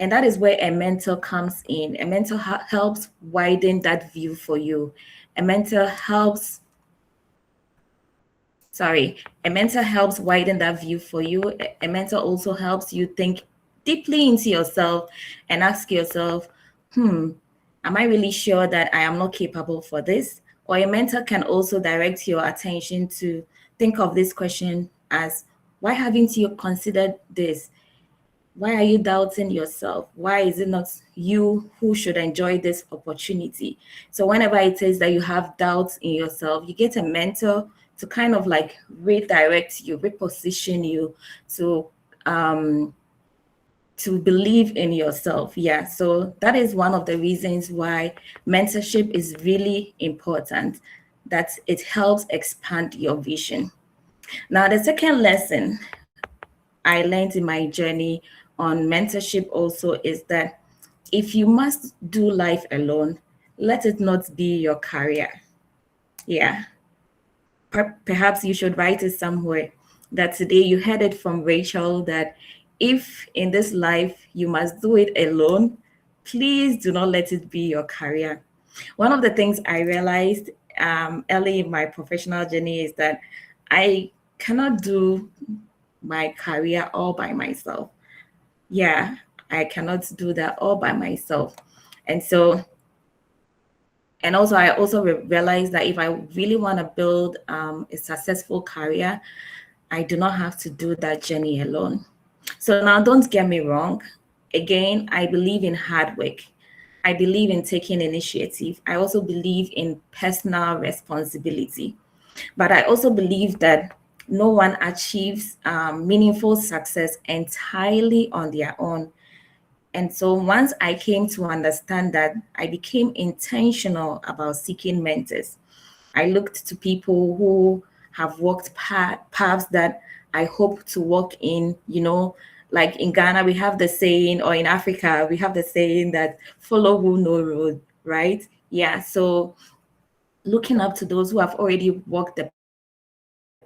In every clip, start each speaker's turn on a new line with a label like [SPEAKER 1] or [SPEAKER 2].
[SPEAKER 1] And that is where a mentor comes in. A mentor helps widen that view for you. A mentor helps a mentor helps widen that view for you. A mentor also helps you think deeply into yourself and ask yourself, am I really sure that I am not capable for this? Or a mentor can also direct your attention to think of this question as, why haven't you considered this? Why are you doubting yourself? Why is it not you who should enjoy this opportunity? So whenever it is that you have doubts in yourself, you get a mentor to kind of like redirect you, reposition you to believe in yourself. Yeah, so that is one of the reasons why mentorship is really important, that it helps expand your vision. Now, the second lesson I learned in my journey on mentorship also is that if you must do life alone, let it not be your career. Yeah. Perhaps you should write it somewhere that today you heard it from Rachel that if in this life you must do it alone, please do not let it be your career. One of the things I realized early in my professional journey is that I cannot do my career all by myself. Yeah, I cannot do that all by myself. And so, and also, I also realized that if I really want to build a successful career, I do not have to do that journey alone. So now, don't get me wrong. Again, I believe in hard work. I believe in taking initiative. I also believe in personal responsibility. But I also believe that no one achieves meaningful success entirely on their own. And so once I came to understand that, I became intentional about seeking mentors. I looked to people who have walked paths that I hope to walk in. Like in Ghana, we have the saying, or in Africa, we have the saying that follow who know road, right? Yeah. So looking up to those who have already walked the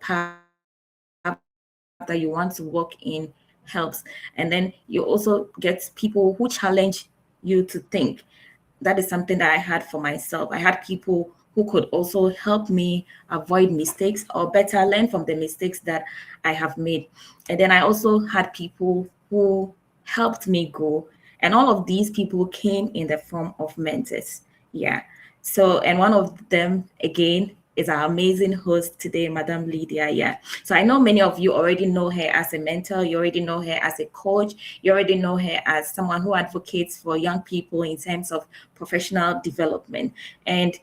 [SPEAKER 1] path that you want to walk in helps. And then you also get people who challenge you to think. That is something that I had for myself. I had people who could also help me avoid mistakes or better learn from the mistakes that I have made. And then I also had people who helped me grow. And all of these people came in the form of mentors. Yeah. So, and one of them, again, is our amazing host today, Madam Lydia. Yeah. So I know many of you already know her as a mentor. You already know her as a coach. You already know her as someone who advocates for young people in terms of professional development. And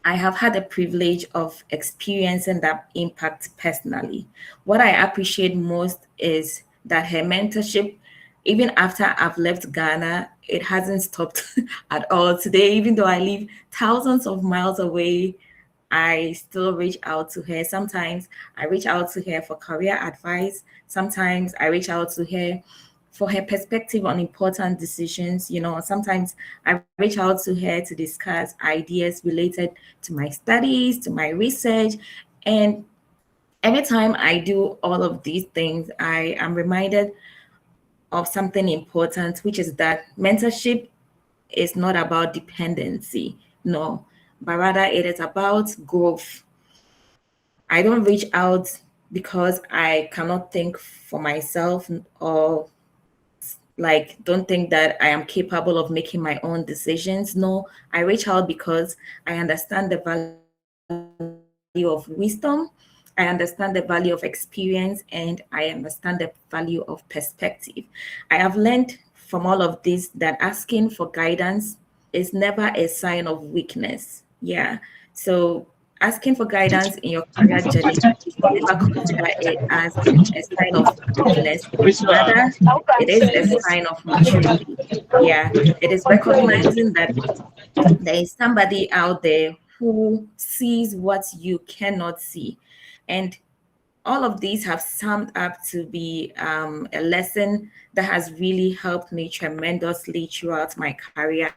[SPEAKER 1] I have had the privilege of experiencing that impact personally. What I appreciate most is that her mentorship, even after I've left Ghana, it hasn't stopped at all. Today, even though I live thousands of miles away, I still reach out to her. Sometimes I reach out to her for career advice. Sometimes I reach out to her for her perspective on important decisions. Sometimes I reach out to her to discuss ideas related to my studies, to my research. And every time I do all of these things, I am reminded of something important, which is that mentorship is not about dependency, no, but rather it is about growth. I don't reach out because I cannot think for myself, or like don't think that I am capable of making my own decisions. No, I reach out because I understand the value of wisdom, I understand the value of experience, and I understand the value of perspective. I have learned from all of this that asking for guidance is never a sign of weakness. Yeah. So asking for guidance in your career journey, never consider it as a sign of weakness. Rather, it is a sign of maturity. Yeah. It is recognizing that there is somebody out there who sees what you cannot see. And all of these have summed up to be a lesson that has really helped me tremendously throughout my career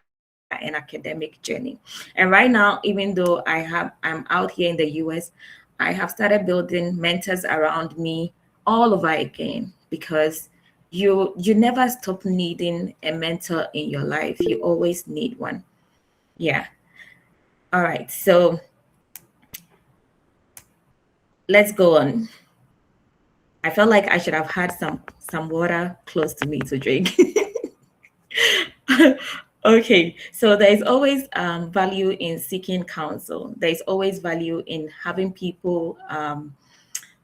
[SPEAKER 1] and academic journey. And right now, even though I'm out here in the US, I have started building mentors around me all over again, because you never stop needing a mentor in your life. You always need one. Yeah. All right. So let's go on. I felt like I should have had some water close to me to drink. Okay, so there's always value in seeking counsel. There's always value in having people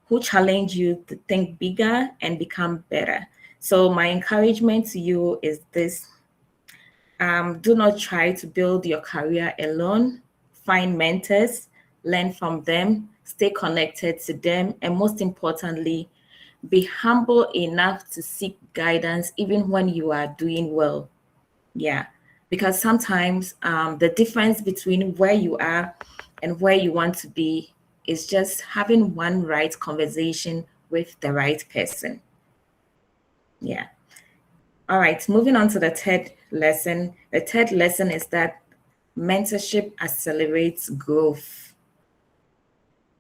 [SPEAKER 1] who challenge you to think bigger and become better. So my encouragement to you is this: do not try to build your career alone. Find mentors, learn from them, stay connected to them, and most importantly, be humble enough to seek guidance even when you are doing well. Yeah, because sometimes the difference between where you are and where you want to be is just having one right conversation with the right person. Yeah. All right, moving on to the third lesson. The third lesson is that mentorship accelerates growth.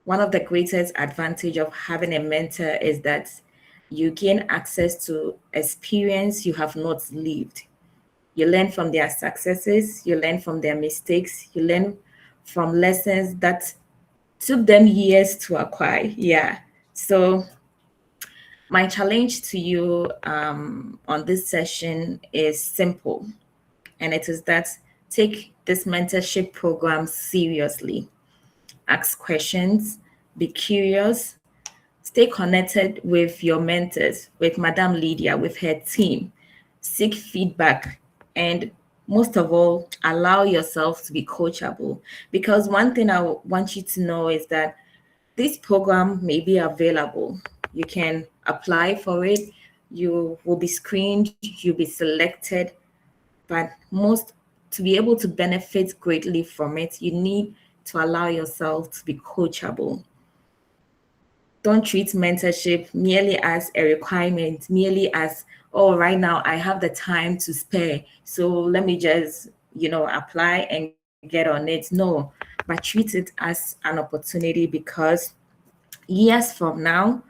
[SPEAKER 1] One of the greatest advantage of having a mentor is that you gain access to experience you have not lived. You learn from their successes, you learn from their mistakes, you learn from lessons that took them years to acquire. Yeah. So my challenge to you on this session is simple, and it is that take this mentorship program seriously. Ask questions, be curious, stay connected with your mentors, with Madame Lydia, with her team. Seek feedback, and most of all, allow yourself to be coachable. Because one thing I want you to know is that this program may be available. You can apply for it. You will be screened, you'll be selected, but most to be able to benefit greatly from it, you need to allow yourself to be coachable. Don't treat mentorship merely as a requirement, merely as, oh, right now I have the time to spare, so let me just, apply and get on it. No, but treat it as an opportunity, because years from now,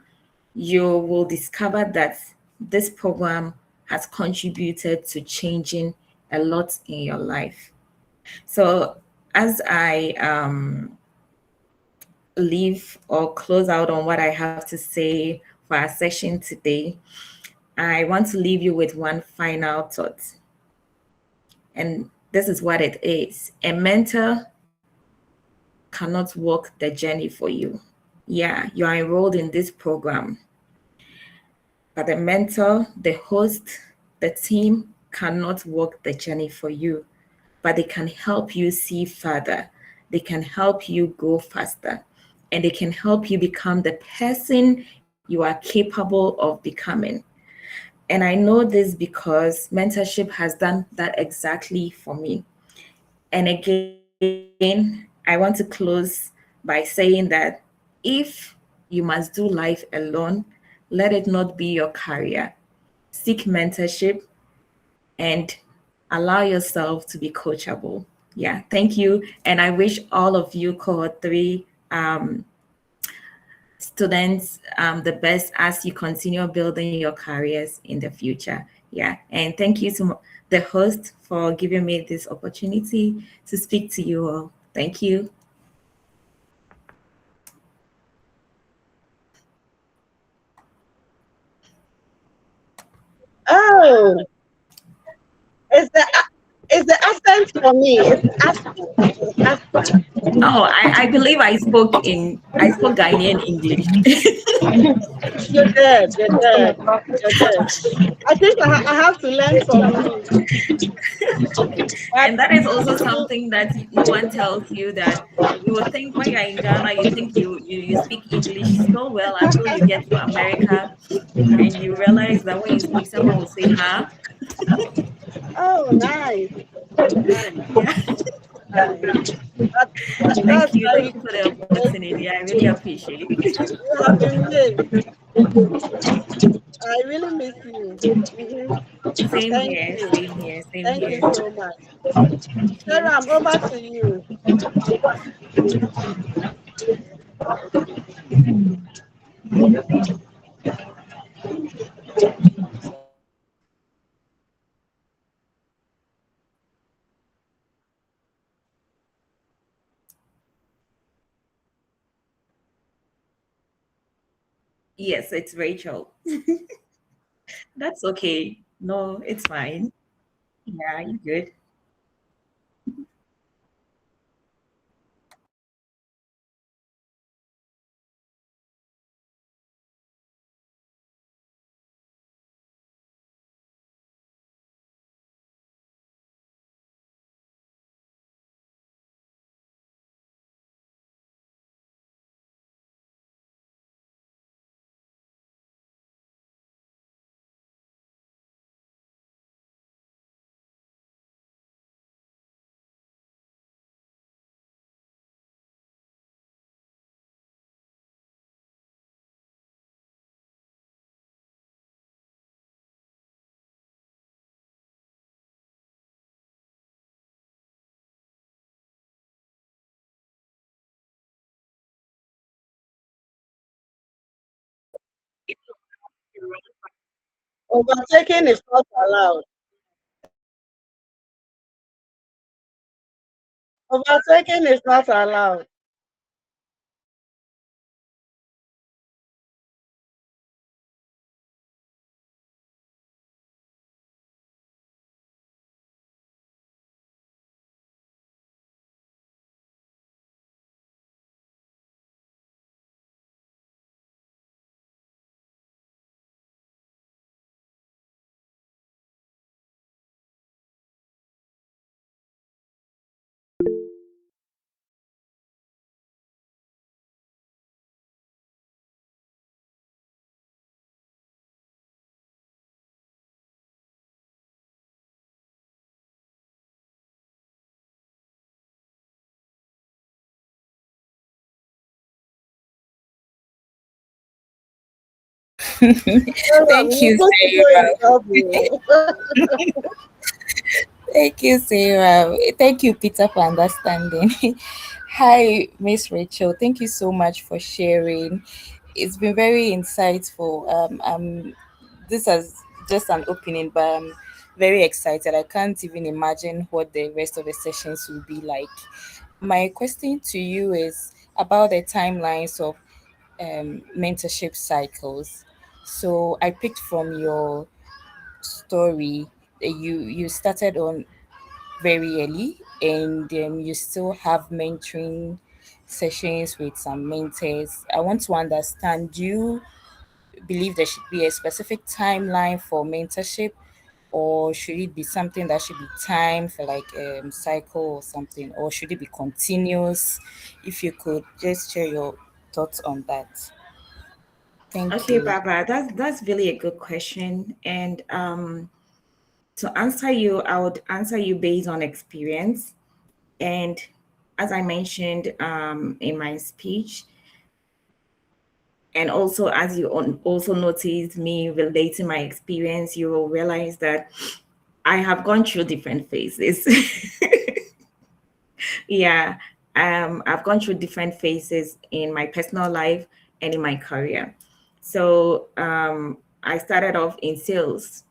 [SPEAKER 1] you will discover that this program has contributed to changing a lot in your life. So, as I leave or close out on what I have to say for our session today, I want to leave you with one final thought. And this is what it is: a mentor cannot walk the journey for you. Yeah, you are enrolled in this program, but the mentor, the host, the team cannot walk the journey for you, but they can help you see further. They can help you go faster, and they can help you become the person you are capable of becoming. And I know this because mentorship has done that exactly for me. And again, I want to close by saying that if you must do life alone, let it not be your career. Seek mentorship and allow yourself to be coachable. Yeah, thank you. And I wish all of you Cohort 3 students the best as you continue building your careers in the future. Yeah, and thank you to the host for giving me this opportunity to speak to you all. Thank you.
[SPEAKER 2] Oh, it's the accent for me. It's accent. It's accent.
[SPEAKER 1] Oh, I believe I spoke Ghanaian English.
[SPEAKER 2] You're good. You're good. You're good. I think I have to learn from you. But
[SPEAKER 1] And that is also something that no one tells you, that you would think when you're in Ghana, you think you speak English so well until you get to America and you realize that when you speak, someone will say, huh?
[SPEAKER 2] oh, nice, nice,
[SPEAKER 1] Yeah.
[SPEAKER 2] nice. That,
[SPEAKER 1] Thank
[SPEAKER 2] that's
[SPEAKER 1] you.
[SPEAKER 2] very
[SPEAKER 1] Thank you for the
[SPEAKER 2] good.
[SPEAKER 1] opportunity. I really appreciate it.
[SPEAKER 2] You have been missed. I really miss you. Mhm.
[SPEAKER 1] Same
[SPEAKER 2] Thank
[SPEAKER 1] here,
[SPEAKER 2] you.
[SPEAKER 1] same here, same
[SPEAKER 2] Thank you
[SPEAKER 1] here.
[SPEAKER 2] so much.
[SPEAKER 1] Thank you.
[SPEAKER 2] Sarah, I'm over to you.
[SPEAKER 1] Yes, it's Rachel. That's okay. No, it's fine. Yeah, you're good.
[SPEAKER 2] Overtaking is not allowed. Overtaking is not allowed.
[SPEAKER 1] Thank
[SPEAKER 2] We'll
[SPEAKER 1] you,
[SPEAKER 2] put you in
[SPEAKER 1] Sarah.
[SPEAKER 2] trouble.
[SPEAKER 3] Thank you, Sarah. Thank you, Peter, for understanding. Hi, Miss Rachel. Thank you so much for sharing. It's been very insightful. This is just an opening, but I'm very excited. I can't even imagine what the rest of the sessions will be like. My question to you is about the timelines of mentorship cycles. So I picked from your story that you started on very early, and you still have mentoring sessions with some mentors. I want to understand, do you believe there should be a specific timeline for mentorship, or should it be something that should be timed for like a cycle or something, or should it be continuous? If you could just share your thoughts on that. Thank
[SPEAKER 1] Okay,
[SPEAKER 3] you.
[SPEAKER 1] Baba, that's really a good question. And to answer you, I would answer you based on experience. And as I mentioned in my speech, and also as you also notice me relating my experience, you will realize that I have gone through different phases. Yeah, I've gone through different phases in my personal life and in my career. So I started off in sales,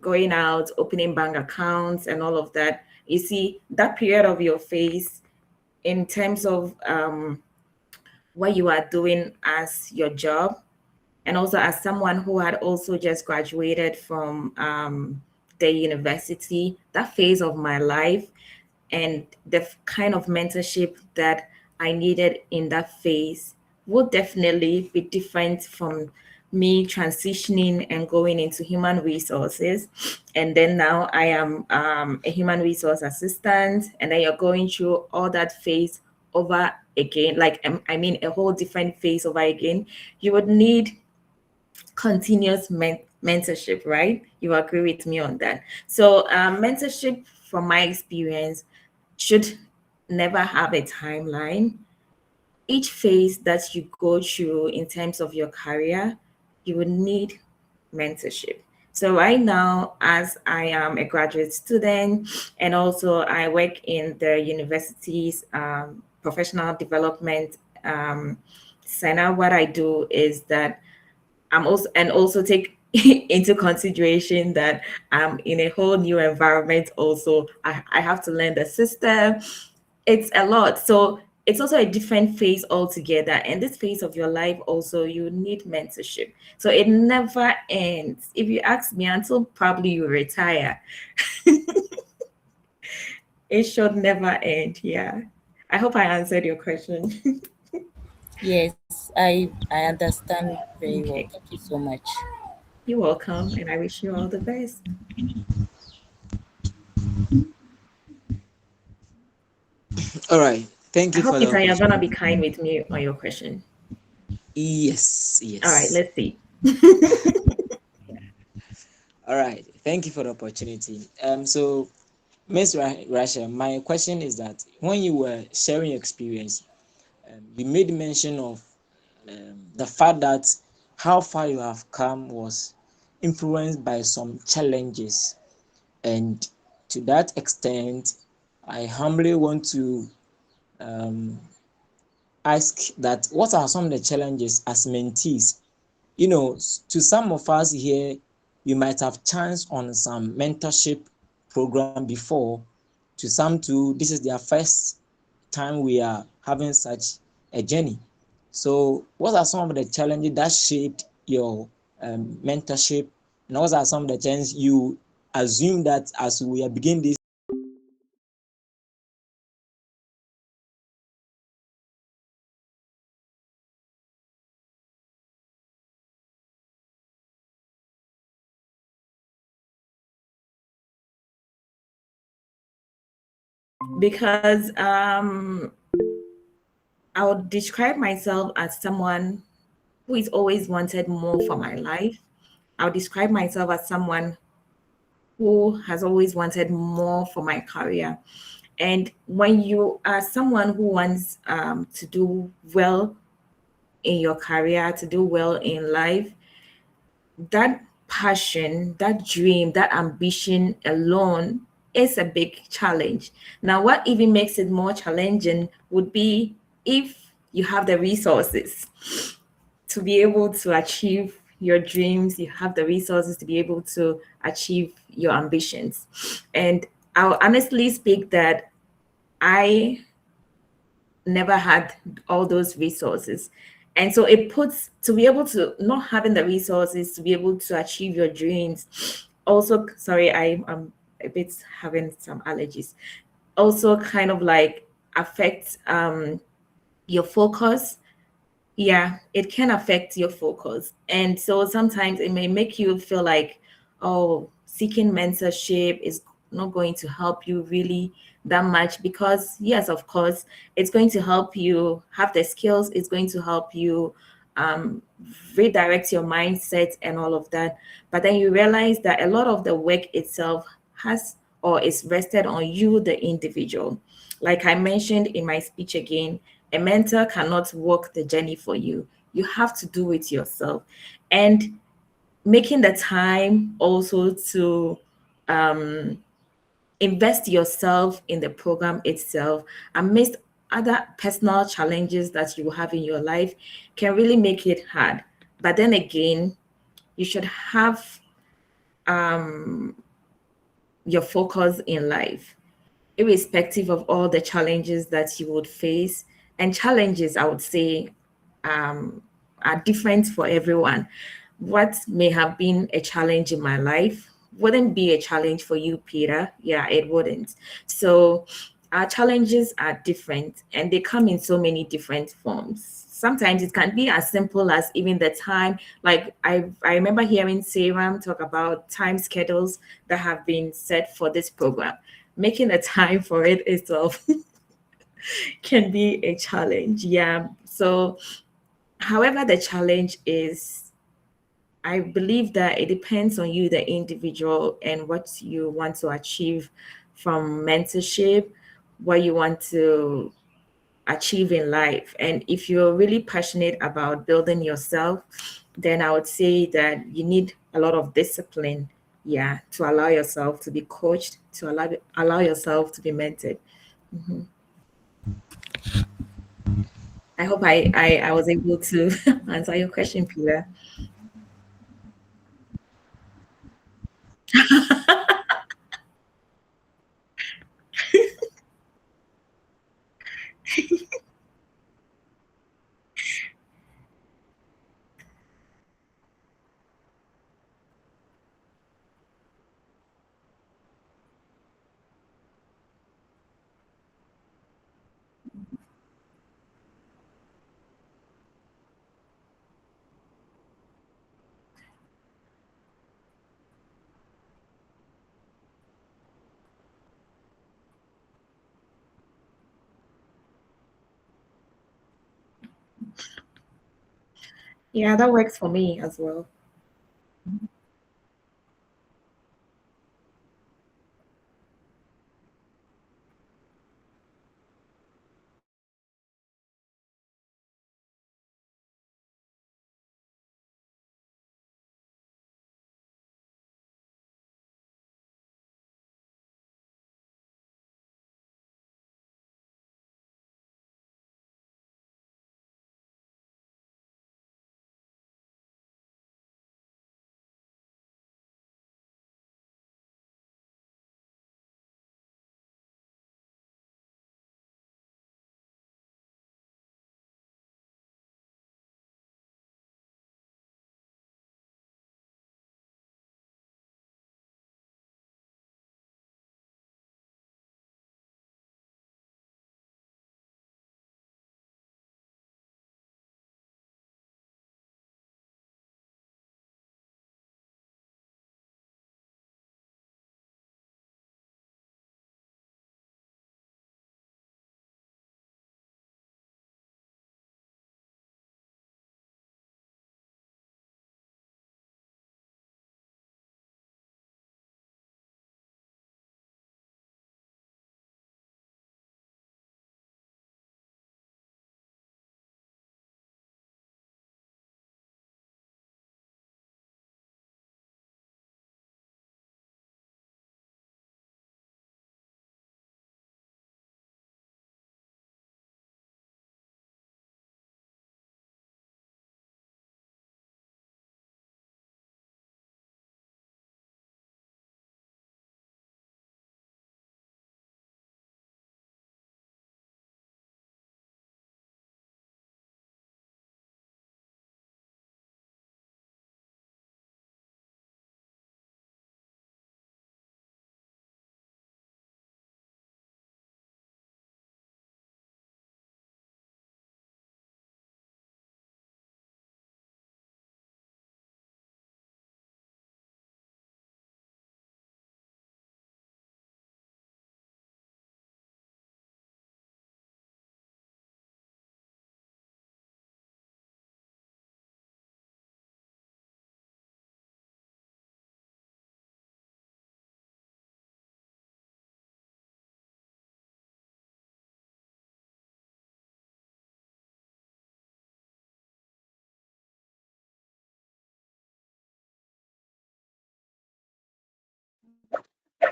[SPEAKER 1] going out, opening bank accounts, and all of that. You see, that period of your phase, in terms of what you are doing as your job, and also as someone who had also just graduated from the university, that phase of my life and the kind of mentorship that I needed in that phase would definitely be different from me transitioning and going into human resources. And then now I am a human resource assistant, and then you're going through all that phase over again, like I mean, a whole different phase over again. You would need continuous mentorship, right? You agree with me on that. So, mentorship, from my experience, should never have a timeline. Each phase that you go through in terms of your career, you will need mentorship. So right now, as I am a graduate student, and also I work in the university's professional development center, what I do is that I'm also take into consideration that I'm in a whole new environment. Also, I have to learn the system. It's a lot. So it's also a different phase altogether. And this phase of your life also, you need mentorship. So it never ends. If you ask me, until probably you retire, it should never end. Yeah. I hope I answered your question.
[SPEAKER 3] Yes, I understand very well.
[SPEAKER 1] Okay.
[SPEAKER 3] Thank you so much.
[SPEAKER 1] You're welcome. And I wish you all the best.
[SPEAKER 4] All right. Thank
[SPEAKER 1] I
[SPEAKER 4] you
[SPEAKER 1] hope,
[SPEAKER 4] for the
[SPEAKER 1] Peter, you're going to be
[SPEAKER 4] opportunity.
[SPEAKER 1] kind with me on your question.
[SPEAKER 4] Yes,
[SPEAKER 1] All right,
[SPEAKER 4] yes.
[SPEAKER 1] let's see.
[SPEAKER 4] All right. Thank you for the opportunity. So Miss Rasha, my question is that when you were sharing your experience, you made mention of the fact that how far you have come was influenced by some challenges. And to that extent, I humbly want to um, ask that what are some of the challenges as mentees? You know, to some of us here, you might have chanced on some mentorship program before. To some too, this is their first time we are having such a journey. So, what are some of the challenges that shaped your mentorship, and what are some of the challenges you assume that as we are beginning this?
[SPEAKER 1] Because I would describe myself as someone who is always wanted more for my life. I would describe myself as someone who has always wanted more for my career. And when you are someone who wants to do well in your career, to do well in life, that passion, that dream, that ambition alone is a big challenge. Now, what even makes it more challenging would be if you have the resources to be able to achieve your dreams, you have the resources to be able to achieve your ambitions. And I'll honestly speak that I never had all those resources. And so it puts to be able to not having the resources to be able to achieve your dreams. Also, sorry, I'm a bit having some allergies. Also, kind of like affects your focus. Yeah, it can affect your focus. And so sometimes it may make you feel like, oh, seeking mentorship is not going to help you really that much because, yes, of course, it's going to help you have the skills, it's going to help you um, redirect your mindset and all of that. But then you realize that a lot of the work itself has or is rested on you, the individual. Like I mentioned in my speech again, a mentor cannot walk the journey for you. You have to do it yourself. And making the time also to um, invest yourself in the program itself amidst other personal challenges that you have in your life can really make it hard. But then again, you should have your focus in life irrespective of all the challenges that you would face. And challenges, I would say, are different for everyone. What may have been a challenge in my life wouldn't be a challenge for you, Peter. Yeah, it wouldn't. So our challenges are different and they come in so many different forms. Sometimes it can be as simple as even the time. Like I remember hearing Sarah talk about time schedules that have been set for this program. Making a time for it itself can be a challenge. Yeah. So, however, the challenge is, I believe that it depends on you, the individual, and what you want to achieve from mentorship, what you want to achieve in life. And if you're really passionate about building yourself, then I would say that you need a lot of discipline, yeah, to allow yourself to be coached, to allow yourself to be mentored. Mhm. I hope I was able to answer your question, Peter. Yeah, that works for me as well.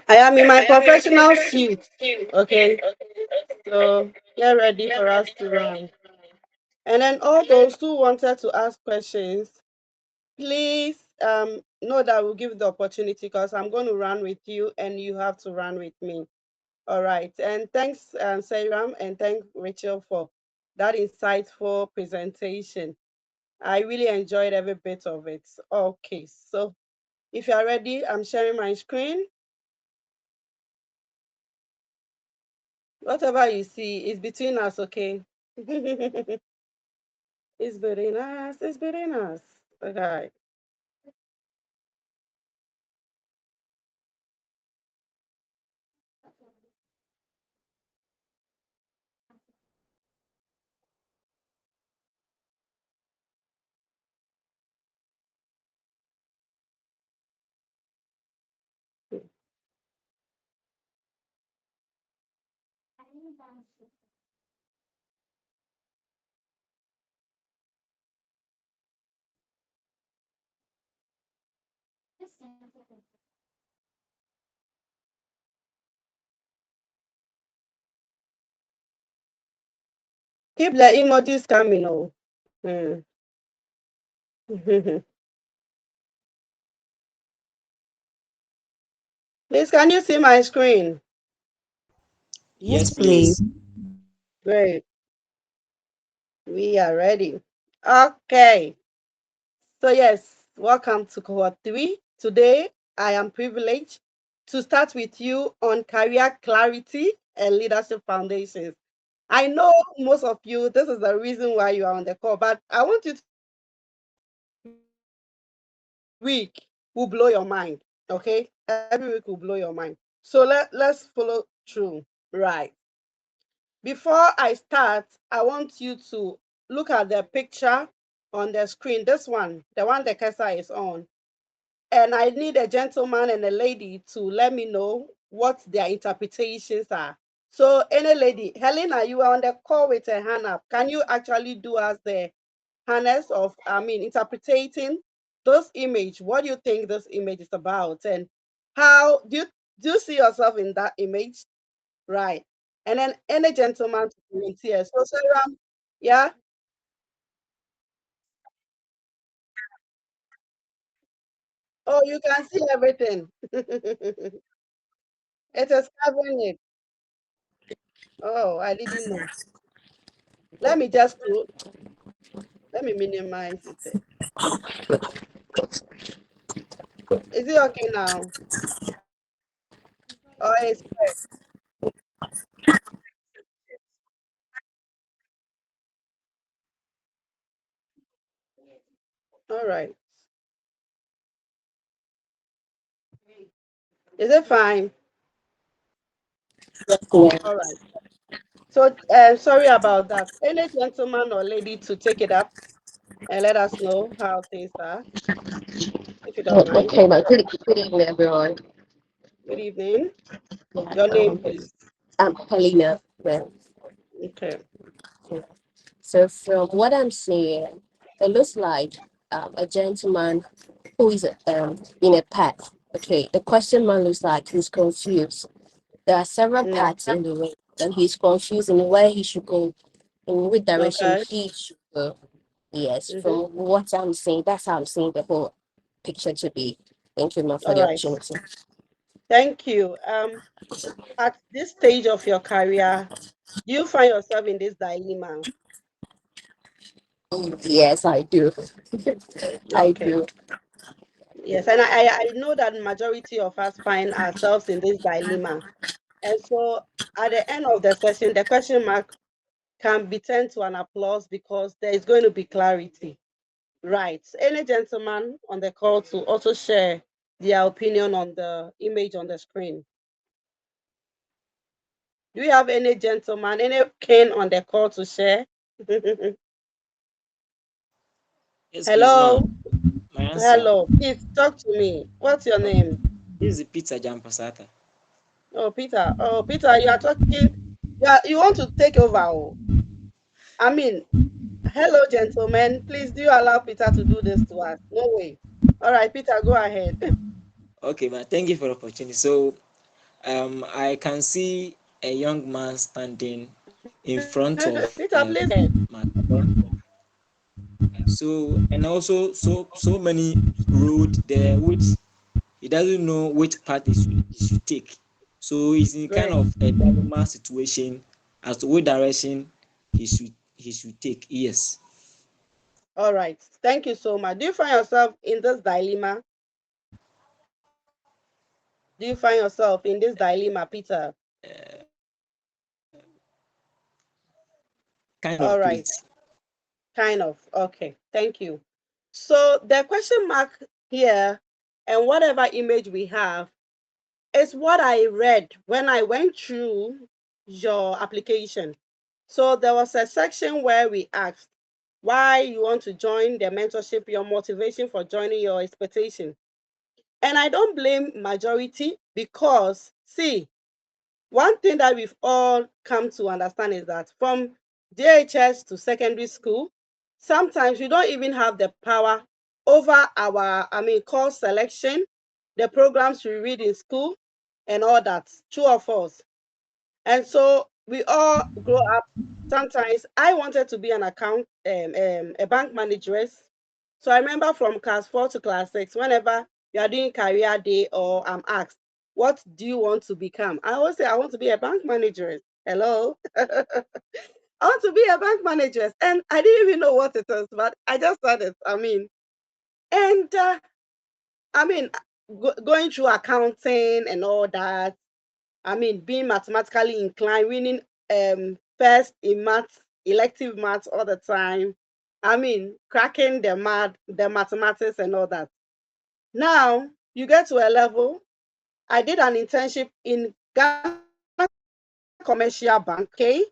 [SPEAKER 2] I am in my professional suit. Okay, so get ready for us to run. And then all those who wanted to ask questions, please know that we'll give the opportunity because I'm going to run with you and you have to run with me. All right. And thanks, Sayram, and thanks, Rachel, for that insightful presentation. I really enjoyed every bit of it. Okay, so if you are ready, I'm sharing my screen. Whatever you see is between us, okay? It's between us, it's between us. Okay. Keep the emojis coming, oh. Hmm. Please, can you see my screen?
[SPEAKER 3] Yes,
[SPEAKER 4] Yes,
[SPEAKER 3] please.
[SPEAKER 4] please.
[SPEAKER 2] Great. We are ready. Okay. So, yes, welcome to Cohort 3. Today, I am privileged to start with you on career clarity and leadership foundations. I know most of you, this is the reason why you are on the call, but I want you to know that every week will blow your mind. Okay? Every week will blow your mind. So let's follow through. Right. Before I start, I want you to look at the picture on the screen, this one, the one the cursor is on, and I need a gentleman and a lady to let me know what their interpretations are. So, any lady, Helena, you are on the call with a hand up. Can you actually do us the harness of, interpreting this image? What do you think this image is about, and how do you see yourself in that image? Right. And then any gentleman to volunteer. So, Sarah, yeah. Oh, you can see everything. It is covering it. Oh, I didn't know. Let me just do, let me minimize it. Is it okay now? Oh, it's all right. Is it fine? All right. So, sorry about that. Any gentleman or lady to take it up and let us know how things are, if you don't mind.
[SPEAKER 5] Okay, but good evening, everyone.
[SPEAKER 2] Good evening.
[SPEAKER 5] Yeah,
[SPEAKER 2] Your name, please.
[SPEAKER 5] I'm Helena. Well,
[SPEAKER 2] Okay.
[SPEAKER 5] yeah. So from what I'm seeing, it looks like a gentleman who is in a path. Okay, the question man looks like he's confused. There are several
[SPEAKER 2] Mm,
[SPEAKER 5] paths in the way, and he's confused in where he should go, in which direction
[SPEAKER 2] okay.
[SPEAKER 5] he should go. Yes,
[SPEAKER 2] Mm-hmm.
[SPEAKER 5] from what I'm seeing, that's how I'm seeing the whole picture to be. Thank you, ma, for
[SPEAKER 2] All
[SPEAKER 5] the
[SPEAKER 2] right.
[SPEAKER 5] opportunity.
[SPEAKER 2] Thank you. At this stage of your career, do you find yourself in this dilemma?
[SPEAKER 5] Yes, I do. I
[SPEAKER 2] Okay.
[SPEAKER 5] do.
[SPEAKER 2] Yes, and I know that majority of us find ourselves in this dilemma. And so at the end of the session, the question mark can be turned to an applause because there is going to be clarity. Right. Any gentleman on the call to also share their opinion on the image on the screen? Do you have any gentleman, any kin on the call to share?
[SPEAKER 4] Yes, please, ma'am.
[SPEAKER 2] Hello?
[SPEAKER 4] My answer
[SPEAKER 2] Hello, please talk to me. What's your
[SPEAKER 4] okay.
[SPEAKER 2] name?
[SPEAKER 4] This is Peter Jampasata.
[SPEAKER 2] Oh, Peter. Oh, Peter, you are talking. Yeah, you want to take over. Oh. I mean, hello, gentlemen. Please do you allow Peter to do this to us? No way. All right, Peter, go ahead.
[SPEAKER 4] Okay, man. Thank you for the opportunity. So, I can see a young man standing in front of
[SPEAKER 2] Peter, please. Go ahead.
[SPEAKER 4] my so and also so many road there which he doesn't know which path he should take. So he's in kind
[SPEAKER 2] Great.
[SPEAKER 4] of a dilemma situation as to which direction he should take. Yes.
[SPEAKER 2] All right. Thank you so much. Do you find yourself in this dilemma? Do you find yourself in this dilemma, Peter?
[SPEAKER 4] Kind
[SPEAKER 2] All
[SPEAKER 4] of,
[SPEAKER 2] right.
[SPEAKER 4] please.
[SPEAKER 2] Kind of. Okay. Thank you. So the question mark here and whatever image we have is what I read when I went through your application. So there was a section where we asked why you want to join the mentorship, your motivation for joining, your expectation. And I don't blame majority because, see, one thing that we've all come to understand is that from JHS to secondary school, sometimes we don't even have the power over our, course selection, the programs we read in school, and all that. True of us. And so we all grow up. Sometimes I wanted to be an a bank manager. So I remember from class 4 to class 6, whenever you are doing career day or I'm asked, what do you want to become? I always say, I want to be a bank manager. Hello? I want to be a bank manager. And I didn't even know what it is, but I just started. And I mean, going through accounting and all that, being mathematically inclined, winning first in maths, elective maths all the time. Cracking the mathematics and all that. Now you get to a level. I did an internship in Ghana Commercial Bank. Okay,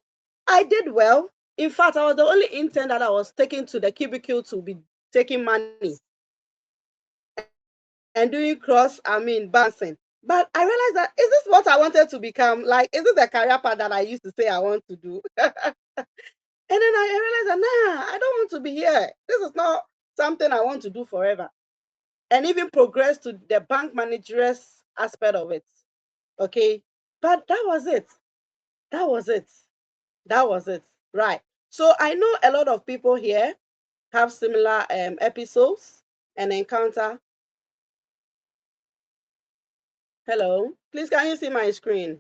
[SPEAKER 2] I did well. In fact, I was the only intern that I was taken to the cubicle to be taking money and doing balancing. But I realized that, is this what I wanted to become? Like, is this the career path that I used to say I want to do? And then I realized that, nah, I don't want to be here. This is not something I want to do forever. And even progress to the bank manager's aspect of it. Okay. But that was it. That was it. That was it. Right. So I know a lot of people here have similar episodes and encounter. Hello. Please, can you see my screen?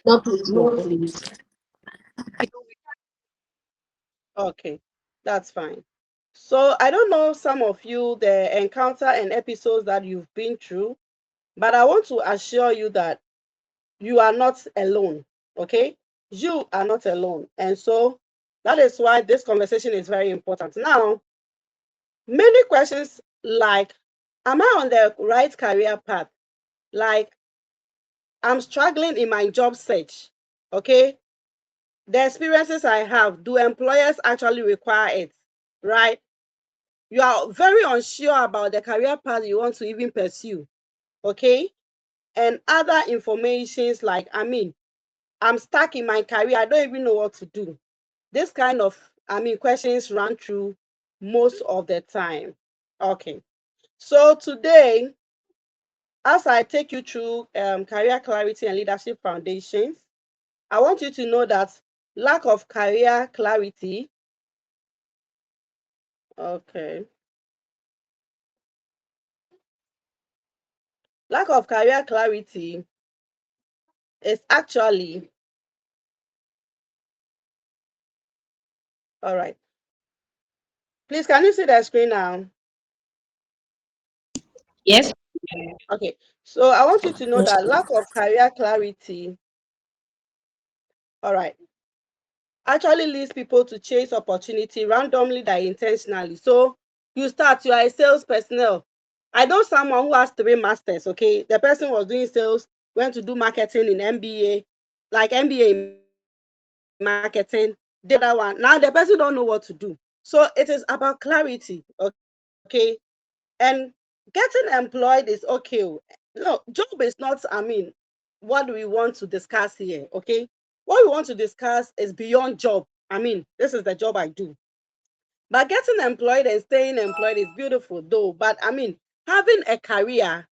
[SPEAKER 5] No, please,
[SPEAKER 1] No,
[SPEAKER 5] no.
[SPEAKER 1] please.
[SPEAKER 2] Okay, that's fine. So I don't know some of you, the encounter and episodes that you've been through, but I want to assure you that you are not alone. Okay, you are not alone, and so that is why this conversation is very important. Now, many questions like, am I on the right career path? Like, I'm struggling in my job search. Okay, the experiences I have, do employers actually require it? Right? You are very unsure about the career path you want to even pursue. Okay, and other informations like, I'm stuck in my career, I don't even know what to do. This kind of questions run through most of the time. Okay, so today, as I take you through career clarity and leadership foundations, I want you to know that lack of career clarity, okay, lack of career clarity is actually, all right. Please, can you see the screen now?
[SPEAKER 1] Yes.
[SPEAKER 2] Okay, so I want you to know that lack of career clarity, all right, actually leads people to chase opportunity randomly that intentionally. So you are a sales personnel. I know someone who has 3 masters, okay? The person was doing sales, went to do marketing in MBA, like MBA in marketing, did the other one. Now the person don't know what to do. So it is about clarity, okay? And getting employed is okay. No, job is not, what we want to discuss here, okay? What we want to discuss is beyond job. This is the job I do. But getting employed and staying employed is beautiful though. But having a career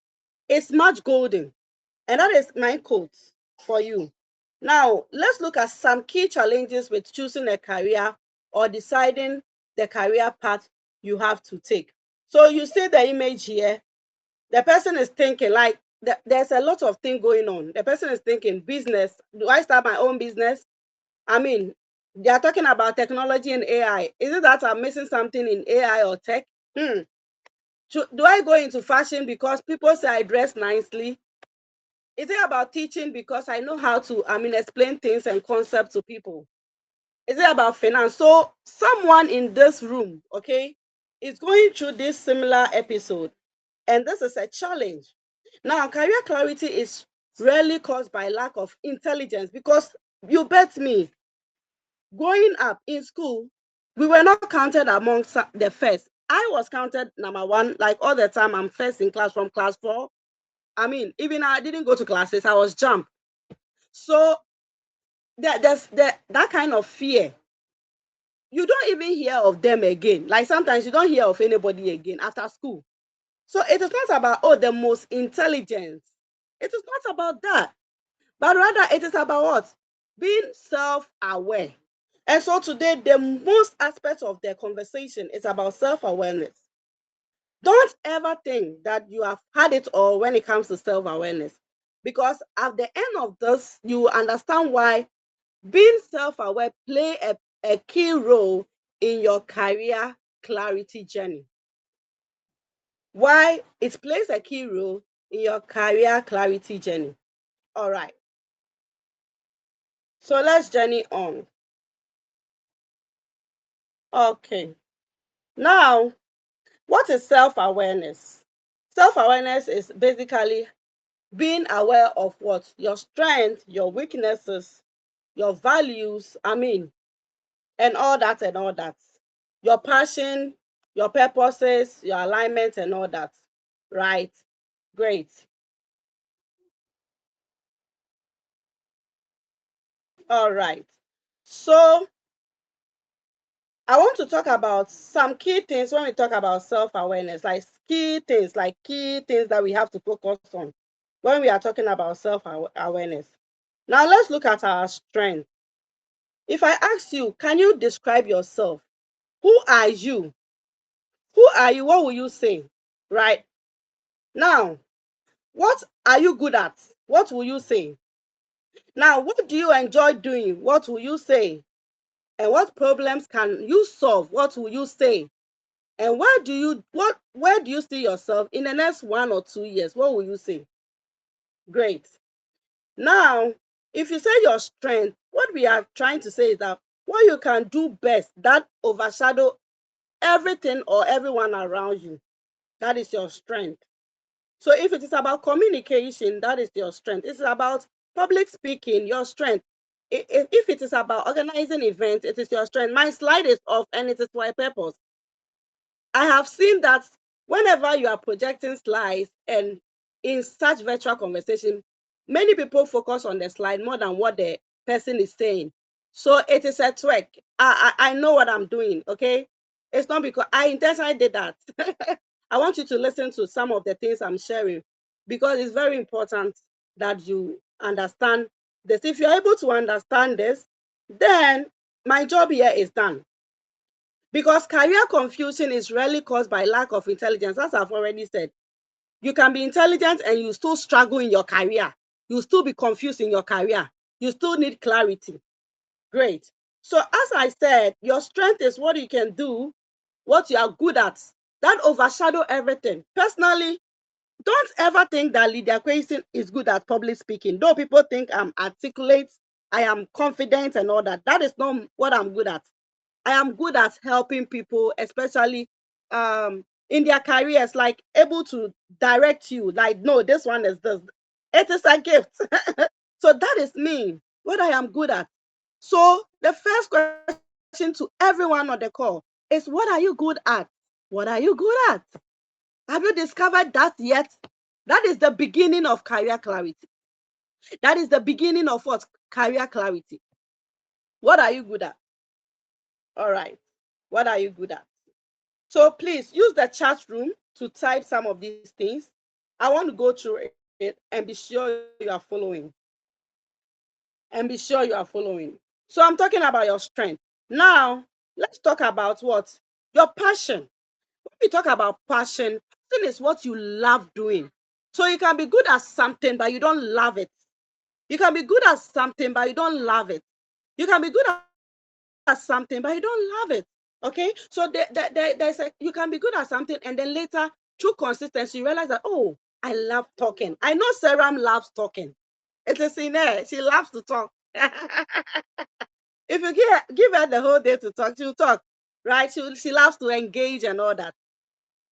[SPEAKER 2] is much golden. And that is my quote for you. Now, let's look at some key challenges with choosing a career or deciding the career path you have to take. So you see the image here. The person is thinking like there's a lot of things going on. The person is thinking business. Do I start my own business? I mean, they are talking about technology and AI. Is it that I'm missing something in AI or tech? Hmm. Do I go into fashion because people say I dress nicely? Is it about teaching because I know how to, explain things and concepts to people? Is it about finance? So someone in this room, okay, is going through this similar episode, and this is a challenge. Now, career clarity is rarely caused by lack of intelligence because you bet me, growing up in school, we were not counted amongst the first. I was counted number one, like all the time. I'm first in class from class 4. Even I didn't go to classes, I was jumped. So there's that kind of fear. You don't even hear of them again. Like sometimes you don't hear of anybody again after school. So it is not about, oh, the most intelligence. It is not about that. But rather it is about what? Being self-aware. And so today, the most aspect of the conversation is about self-awareness. Don't ever think that you have had it all when it comes to self-awareness. Because at the end of this, you understand why being self-aware play a key role in your career clarity journey. Why it plays a key role in your career clarity journey. All right. So let's journey on. Okay. Now, what is self-awareness? Self-awareness is basically being aware of what? Your strengths, your weaknesses, your values, and all that and all that. Your passion, your purposes, your alignment and all that. Right? Great. All right. So I want to talk about some key things when we talk about self-awareness, like key things that we have to focus on when we are talking about self-awareness. Now let's look at our strength. If I ask you, can you describe yourself? Who are you? Who are you? What will you say? Right? Now, what are you good at? What will you say? Now, what do you enjoy doing? What will you say? And what problems can you solve? What will you say? And where do you see yourself in the next 1 or 2 years? What will you say? Great. Now, if you say your strength, what we are trying to say is that what you can do best that overshadow everything or everyone around you, that is your strength. So if it is about communication, that is your strength. It's about public speaking, your strength. If it is about organizing events, it is your strength. My slide is off and it is for a purpose. I have seen that whenever you are projecting slides and in such virtual conversation, many people focus on the slide more than what the person is saying. So it is a trick. I know what I'm doing, okay? It's not because I intentionally did that. I want you to listen to some of the things I'm sharing because it's very important that you understand this. If you're able to understand this, then my job here is done. Because career confusion is rarely caused by lack of intelligence, as I've already said. You can be intelligent and you still struggle in your career. You still be confused in your career. You still need clarity. Great. So as I said, your strength is what you can do, what you are good at. That overshadow everything. Personally, don't ever think that Lydia Quayson is good at public speaking. Though people think I'm articulate, I am confident and all that. That is not what I'm good at. I am good at helping people, especially in their careers, like able to direct you, like, no, this one is this. It is a gift. So that is me, what I am good at. So the first question to everyone on the call is, what are you good at? What are you good at? Have you discovered that yet? That is the beginning of career clarity. That is the beginning of what? Career clarity. What are you good at? All right. What are you good at? So please use the chat room to type some of these things. I want to go through it and be sure you are following. So I'm talking about your strength. Now, let's talk about what? Your passion. When we talk about passion, passion is what you love doing. So you can be good at something, but you don't love it. You can be good at something, but you don't love it. You can be good at something, but you don't love it. Okay, so you can be good at something, and then later, through consistency, you realize that, oh, I love talking. I know Sarah loves talking. It is in her. She loves to talk. If you give her the whole day to talk, she'll talk, right? She loves to engage and all that.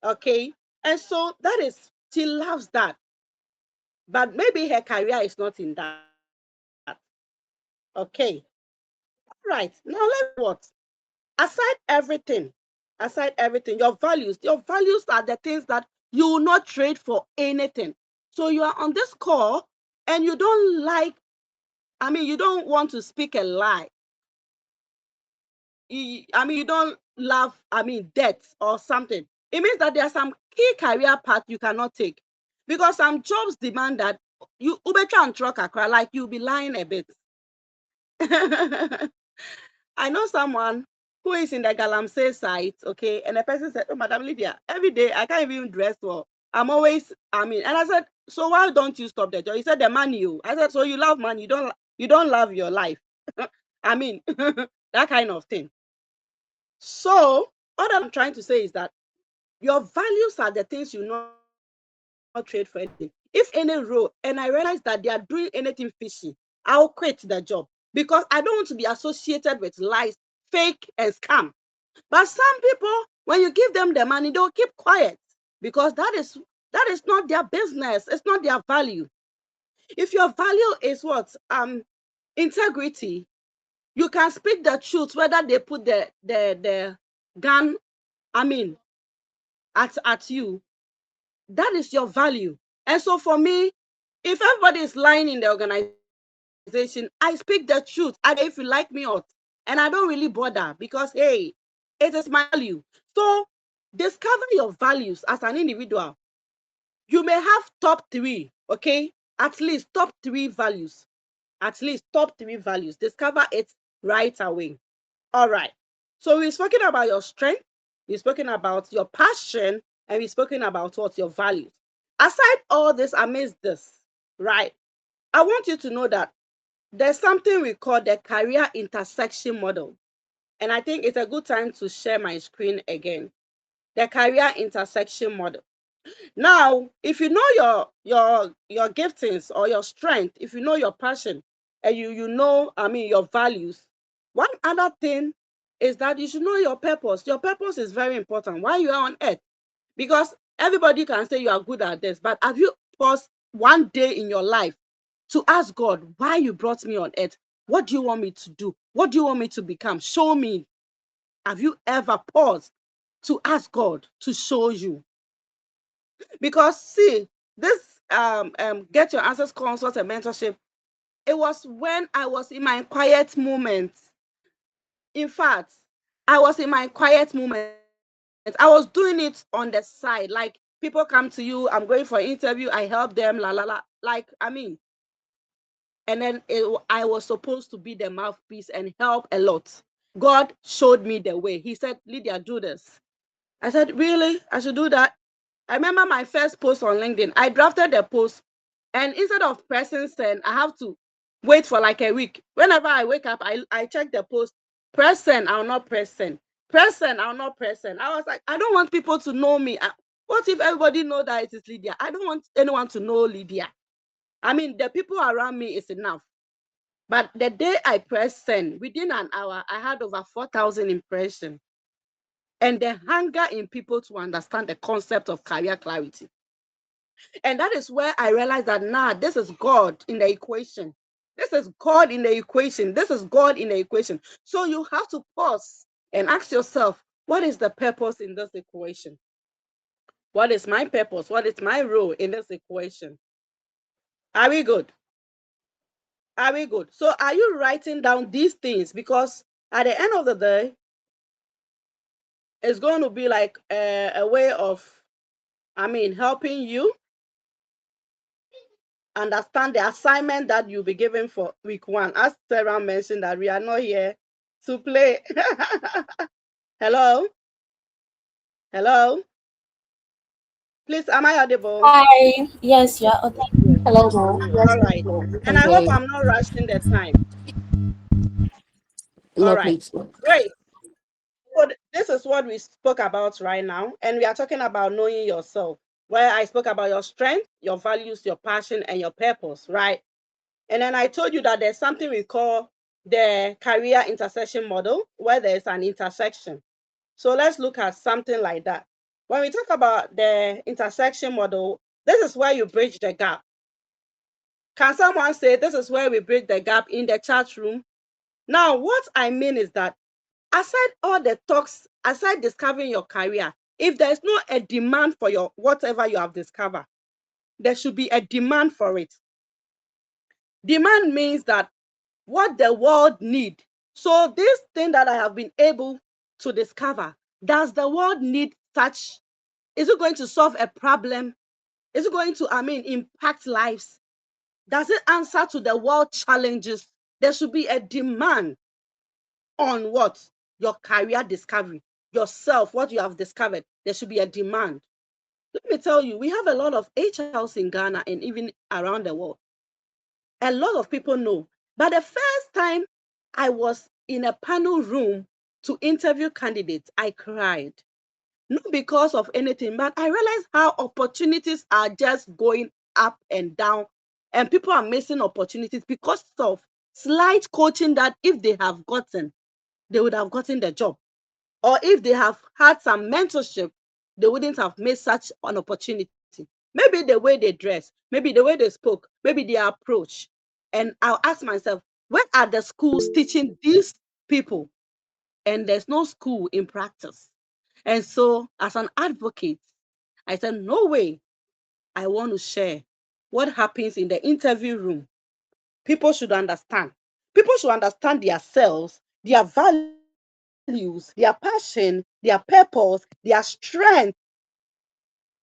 [SPEAKER 2] Okay, and so that is, she loves that. But maybe her career is not in that. Okay, right. Now let's say what? Aside everything, your values are the things that you will not trade for anything. So you are on this call and you don't like, you don't want to speak a lie. You don't love, debt or something. It means that there are some key career paths you cannot take because some jobs demand that you ubetra and truck akra, like you'll be lying a bit. I know someone who is in the Galamsey site, okay, and the person said, "Oh, Madam Lydia, every day I can't even dress well. I'm always, and I said, so why don't you stop the job?" He said, "The money." I said, "So you love money? You don't love your life?" That kind of thing. So what I'm trying to say is that your values are the things you not trade for anything. If any role and I realize that they are doing anything fishy, I'll quit the job because I don't want to be associated with lies, fake, and scam. But some people, when you give them the money, they'll keep quiet because that is not their business. It's not their value. If your value is what? Integrity, You can speak the truth, whether they put the gun, at you. That is your value. And so for me, if everybody is lying in the organization, I speak the truth. I don't care if you like me or not. And I don't really bother because, hey, it is my value. So discover your values as an individual. You may have top three, okay? At least top three values. At least top three values. Discover it right away. All right. So we've spoken about your strength, we've spoken about your passion, and we've spoken about what your values. Aside all this, amidst this, right? I want you to know that there's something we call the career intersection model. And I think it's a good time to share my screen again. The career intersection model. Now, if you know your giftings or your strength, if you know your passion, and you know, your values, one other thing is that you should know your purpose. Your purpose is very important. Why you are on earth? Because everybody can say you are good at this, but have you paused one day in your life to ask God why you brought me on earth? What do you want me to do? What do you want me to become? Show me. Have you ever paused to ask God to show you? Because see, this Get Your Answers consult and mentorship, it was when I was in my quiet moments. In fact, I was in my quiet moments. I was doing it on the side. Like people come to you, I'm going for an interview, I help them, la la la. And then I was supposed to be the mouthpiece and help a lot. God showed me the way. He said, Lydia, do this. I said, really? I should do that? I remember my first post on LinkedIn. I drafted the post, and instead of pressing send, I have to wait for like a week. Whenever I wake up, I check the post, press send, I'll not press send. Press send, I'll not press send. I was like, I don't want people to know me. What if everybody know that it is Lydia? I don't want anyone to know Lydia. The people around me is enough. But the day I pressed send, within an hour, I had over 4,000 impressions. And the hunger in people to understand the concept of career clarity. And that is where I realized that this is God in the equation. This is God in the equation. This is God in the equation. So you have to pause and ask yourself, what is the purpose in this equation? What is my purpose? What is my role in this equation? Are we good? Are we good? So are you writing down these things? Because at the end of the day, it's going to be like a way of, helping you understand the assignment that you'll be given for week one. As Sarah mentioned, that we are not here to play. Hello? Hello? Please, am I audible?
[SPEAKER 3] Hi. Yes, you're audible.
[SPEAKER 2] Yes.
[SPEAKER 5] Hello, ma'am. Yes,
[SPEAKER 2] All right.
[SPEAKER 5] ma'am. We
[SPEAKER 2] And
[SPEAKER 5] can
[SPEAKER 2] I
[SPEAKER 5] hear
[SPEAKER 2] hope
[SPEAKER 5] you.
[SPEAKER 2] I'm not rushing the time. All
[SPEAKER 5] No,
[SPEAKER 2] right.
[SPEAKER 5] please. No.
[SPEAKER 2] Great. So this is what we spoke about right now. And we are talking about knowing yourself, where I spoke about your strength, your values, your passion, and your purpose, right? And then I told you that there's something we call the career intersection model, where there's an intersection. So let's look at something like that. When we talk about the intersection model, this is where you bridge the gap. Can someone say this is where we bridge the gap in the chat room? Now, what I mean is that aside all the talks, aside discovering your career, if there's no a demand for your whatever you have discovered, there should be a demand for it. Demand means that what the world need. So this thing that I have been able to discover, does the world need such? Is it going to solve a problem? Is it going to, impact lives? Does it answer to the world challenges? There should be a demand on what? Your career discovery, yourself, what you have discovered. There should be a demand. Let me tell you, we have a lot of HLs in Ghana and even around the world. A lot of people know. But the first time I was in a panel room to interview candidates, I cried. Not because of anything, but I realized how opportunities are just going up and down, and people are missing opportunities because of slight coaching that if they have gotten, they would have gotten the job. Or if they have had some mentorship, they wouldn't have made such an opportunity. Maybe the way they dress, maybe the way they spoke, maybe their approach. And I'll ask myself, Where are the schools teaching these people? And there's no school in practice. And so, as an advocate, I said, no way, I want to share what happens in the interview room. People should understand. People should understand themselves, their values, their passion, their purpose, their strength.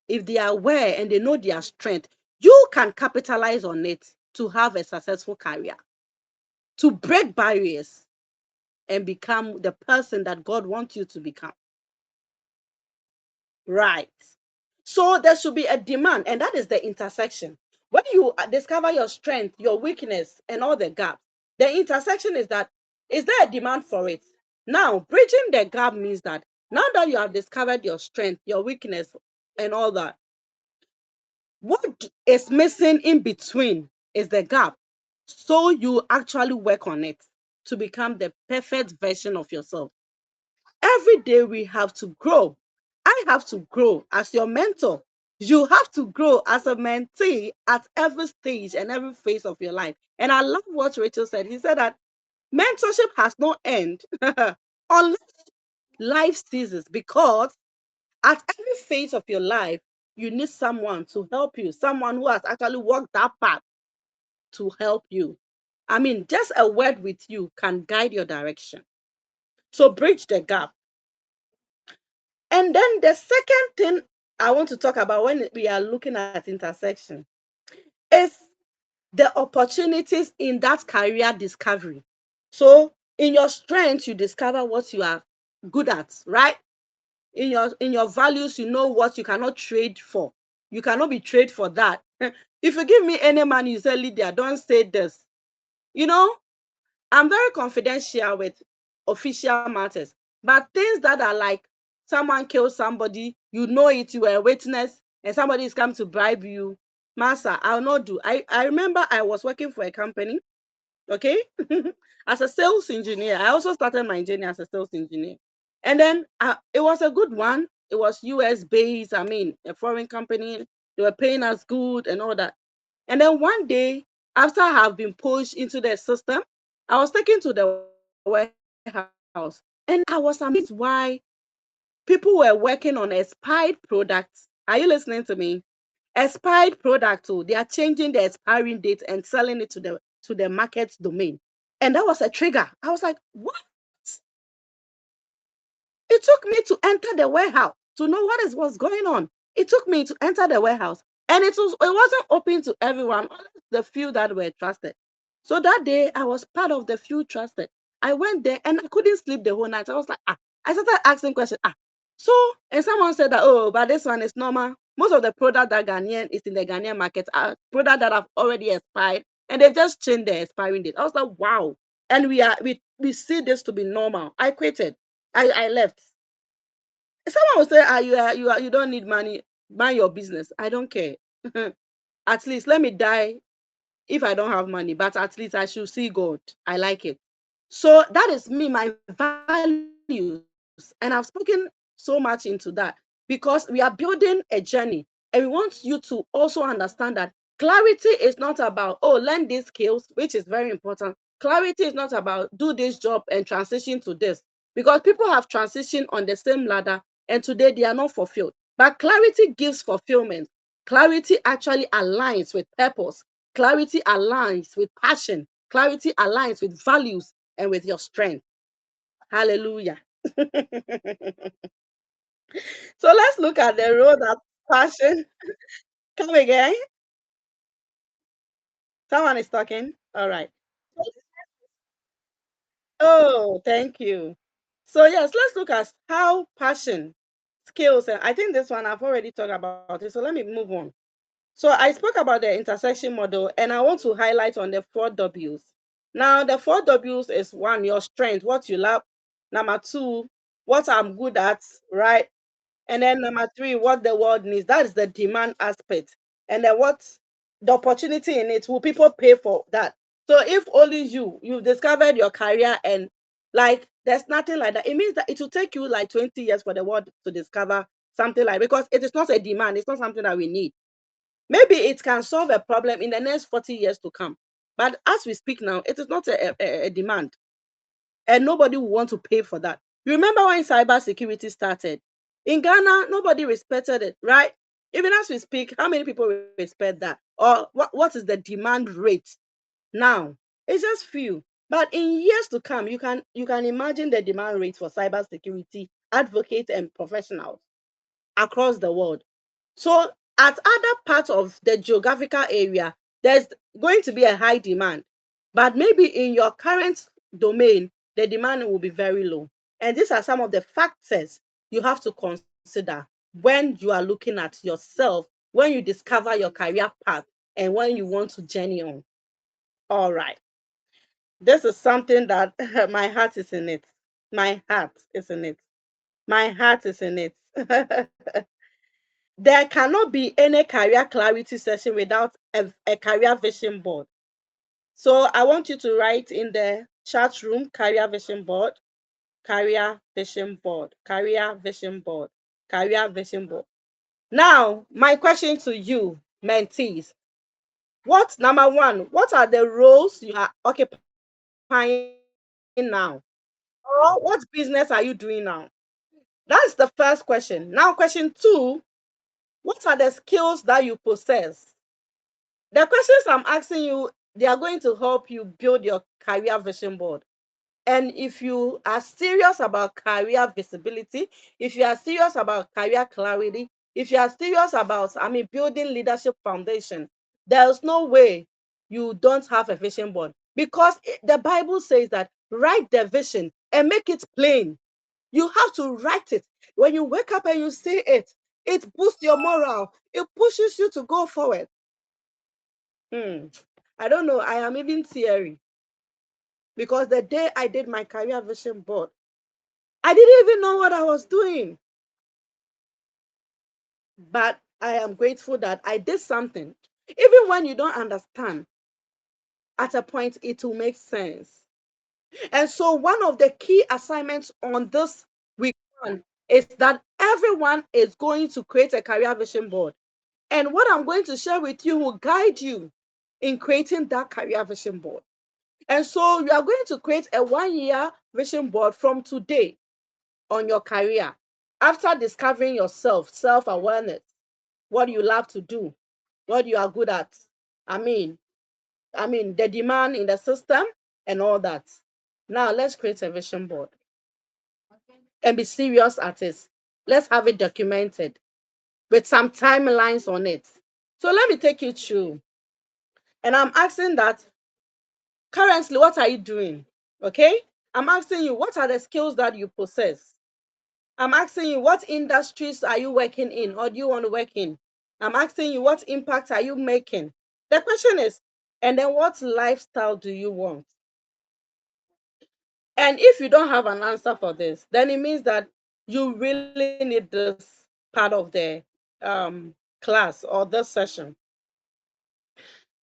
[SPEAKER 2] If they are aware and they know their strength, you can capitalize on it to have a successful career, to break barriers and become the person that God wants you to become. Right. So there should be a demand, and that is the intersection. When you discover your strength, your weakness, and all the gaps, the intersection is that, is there a demand for it? Now, bridging the gap means that now that you have discovered your strength, your weakness, and all that, what is missing in between is the gap. So you actually work on it to become the perfect version of yourself. Every day we have to grow. I have to grow as your mentor. You have to grow as a mentee at every stage and every phase of your life. And I love what Rachel said. He said that mentorship has no end unless life ceases, because at every phase of your life, you need someone to help you, someone who has actually walked that path to help you. I mean, just a word with you can guide your direction. So bridge the gap. And then the second thing I want to talk about when we are looking at intersection is the opportunities in that career discovery. So in your strengths, you discover what you are good at, right? In your values, you know what you cannot trade for. You cannot be trade for that. If you give me any money, you say, Lydia, don't say this. You know, I'm very confidential with official matters, but things that are like someone killed somebody, you know it, you were a witness, and somebody is come to bribe you, Master, I'll not do. I remember I was working for a company, okay, as a sales engineer. I also started my journey as a sales engineer. And then it was a good one. It was US based, I mean, a foreign company. They were paying us good and all that. And then one day, after I have been pushed into the system, I was taken to the warehouse and I was amazed why people were working on expired products. Are you listening to me? Expired product too. They are changing the expiring date and selling it to the market domain. And that was a trigger. I was like, what? It took me to enter the warehouse to know what's going on. It took me to enter the warehouse, and it wasn't open to everyone, only the few that were trusted. So that day, I was part of the few trusted. I went there and I couldn't sleep the whole night. I was like, ah. I started asking questions. Ah, so and someone said that, oh, but this one is normal. Most of the product that Ghanaian is in the Ghanaian market are product that have already expired, and they just changed the expiring date. I was like, wow. And we see this to be normal. I quitted. I left. Someone will say, ah, you don't need money, mind your business. I don't care. At least let me die if I don't have money, but at least I should see God. I like it. So that is me, my values. And I've spoken so much into that because we are building a journey, and we want you to also understand that clarity is not about, oh, learn these skills, which is very important. Clarity is not about do this job and transition to this, because people have transitioned on the same ladder and today they are not fulfilled. But clarity gives fulfillment. Clarity actually aligns with purpose. Clarity aligns with passion. Clarity aligns with values and with your strength. Hallelujah. So let's look at the road that passion. Come again. Someone is talking. All right. Oh, thank you. So yes, let's look at how passion, skills, and I think this one I've already talked about it. So let me move on. So I spoke about the intersection model, and I want to highlight on the 4 Ws. Now, the 4 Ws is one, your strength, what you love. Number two, what I'm good at, right? And then number three, what the world needs. That is the demand aspect. And then what the opportunity in it. Will people pay for that? So if only you've discovered your career and like there's nothing like that, it means that it will take you like 20 years for the world to discover something like, because it is not a demand, it's not something that we need. Maybe it can solve a problem in the next 40 years to come. But as we speak now, it is not a demand, and nobody will want to pay for that. You remember when cybersecurity started? In Ghana, nobody respected it, right? Even as we speak, how many people respect that? Or what is the demand rate now? It's just few. But in years to come, you can imagine the demand rate for cybersecurity advocates and professionals across the world. So at other parts of the geographical area, there's going to be a high demand. But maybe in your current domain, the demand will be very low. And these are some of the factors you have to consider when you are looking at yourself, when you discover your career path, and when you want to journey on. All right. This is something that my heart is in it. My heart is in it. My heart is in it. There cannot be any career clarity session without a career vision board. So I want you to write in the chat room career vision board, career vision board, career vision board, career vision board. Now, my question to you, mentees, what number one, what are the roles you are occupying now? Or what business are you doing now? That's the first question. Now, question two, what are the skills that you possess? The questions I'm asking you, they are going to help you build your career vision board. And if you are serious about career visibility, if you are serious about career clarity, if you are serious about, building leadership foundation, there's no way you don't have a vision board, because the Bible says that write the vision and make it plain. You have to write it. When you wake up and you see it, it boosts your morale. It pushes you to go forward. Hmm. I don't know. I am even teary because the day I did my career vision board, I didn't even know what I was doing. But I am grateful that I did something. Even when you don't understand, at a point it will make sense. And so one of the key assignments on this week one is that everyone is going to create a career vision board. And what I'm going to share with you will guide you in creating that career vision board. And so you are going to create a 1-year vision board from today on your career. After discovering yourself, self-awareness, what you love to do, what you are good at. I mean, the demand in the system and all that. Now let's create a vision board and be serious at it. Let's have it documented with some timelines on it. So let me take you through. And I'm asking that currently, what are you doing? Okay? I'm asking you, what are the skills that you possess? I'm asking you, what industries are you working in or do you want to work in? I'm asking you, what impact are you making? The question is, and then what lifestyle do you want? And if you don't have an answer for this, then it means that you really need this part of the class or this session.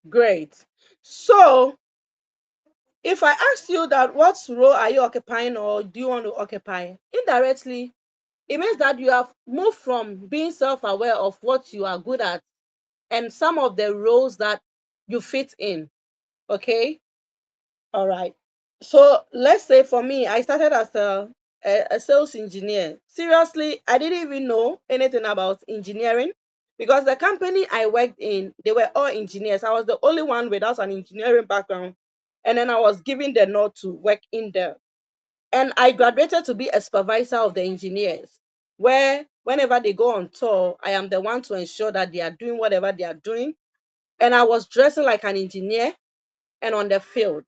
[SPEAKER 2] Great. So if I ask you that what role are you occupying or do you want to occupy, indirectly, it means that you have moved from being self-aware of what you are good at and some of the roles that you fit in. Okay. All right. So let's say for me, I started as a sales engineer. Seriously, I didn't even know anything about engineering because the company I worked in, they were all engineers. I was the only one without an engineering background. And then I was given the nod to work in there. And I graduated to be a supervisor of the engineers, where whenever they go on tour, I am the one to ensure that they are doing whatever they are doing. And I was dressing like an engineer and on the field.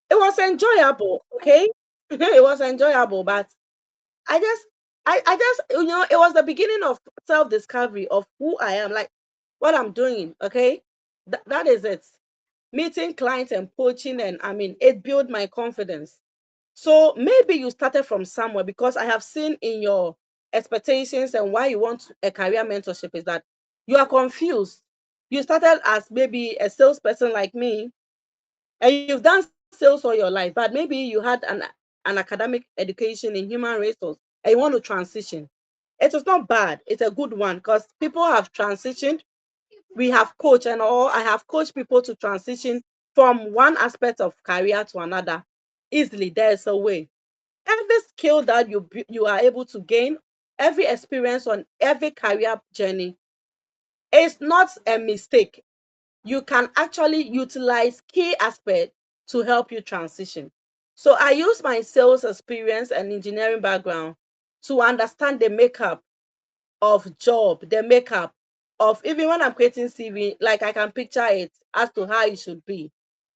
[SPEAKER 2] It was enjoyable, okay? It was enjoyable, but I just, I just, it was the beginning of self-discovery of who I am, like what I'm doing, okay? That is it. Meeting clients and poaching, and it built my confidence. So maybe you started from somewhere, because I have seen in your expectations and why you want a career mentorship is that you are confused. You started as maybe a salesperson like me, and you've done sales all your life, but maybe you had an academic education in human resource and you want to transition. It is not bad. It's a good one because people have transitioned we have coached, and all I have coached people to transition from one aspect of career to another easily. There's a way. Every skill that you are able to gain, every experience on every career journey is not a mistake. You can actually utilize key aspects to help you transition. So I use my sales experience and engineering background to understand the makeup of job, the makeup of, even when I'm creating CV, like I can picture it as to how it should be.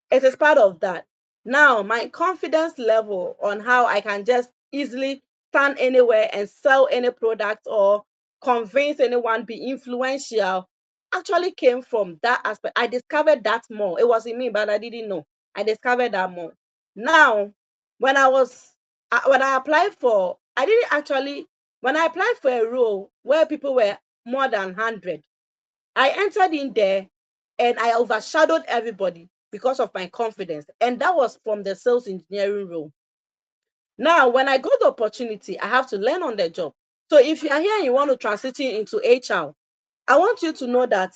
[SPEAKER 2] It is part of that. Now, my confidence level on how I can just easily stand anywhere and sell any product or convince anyone, be influential, actually came from that aspect. I discovered that more. It was in me, but I didn't know. I discovered that more. Now, when I applied for, I didn't actually, when I applied for a role where people were more than 100, I entered in there and I overshadowed everybody because of my confidence. And that was from the sales engineering role. Now, when I got the opportunity, I have to learn on the job. So if you are here and you want to transition into HR, I want you to know that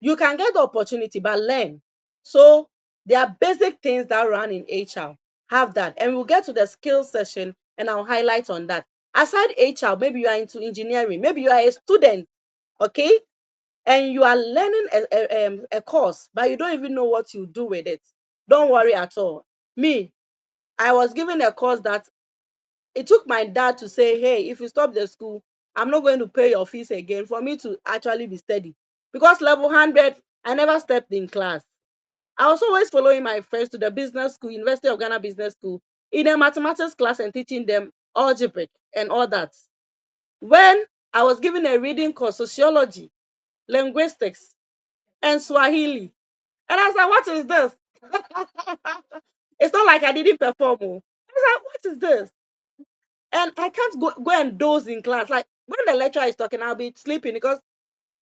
[SPEAKER 2] you can get the opportunity, but learn. So there are basic things that run in HR. Have that. And we'll get to the skills session and I'll highlight on that. Aside HR, maybe you are into engineering, maybe you are a student, okay? And you are learning a course, but you don't even know what you do with it. Don't worry at all. Me, I was given a course that it took my dad to say, hey, if you stop the school, I'm not going to pay your fees again, for me to actually be steady. Because level 100, I never stepped in class. I was always following my friends to the business school, University of Ghana Business School, in a mathematics class and teaching them algebra and all that. When I was given a reading course, sociology, linguistics, and Swahili. And I was like, what is this? It's not like I didn't perform. Oh. I was like, what is this? And I can't go and doze in class. Like when the lecturer is talking, I'll be sleeping because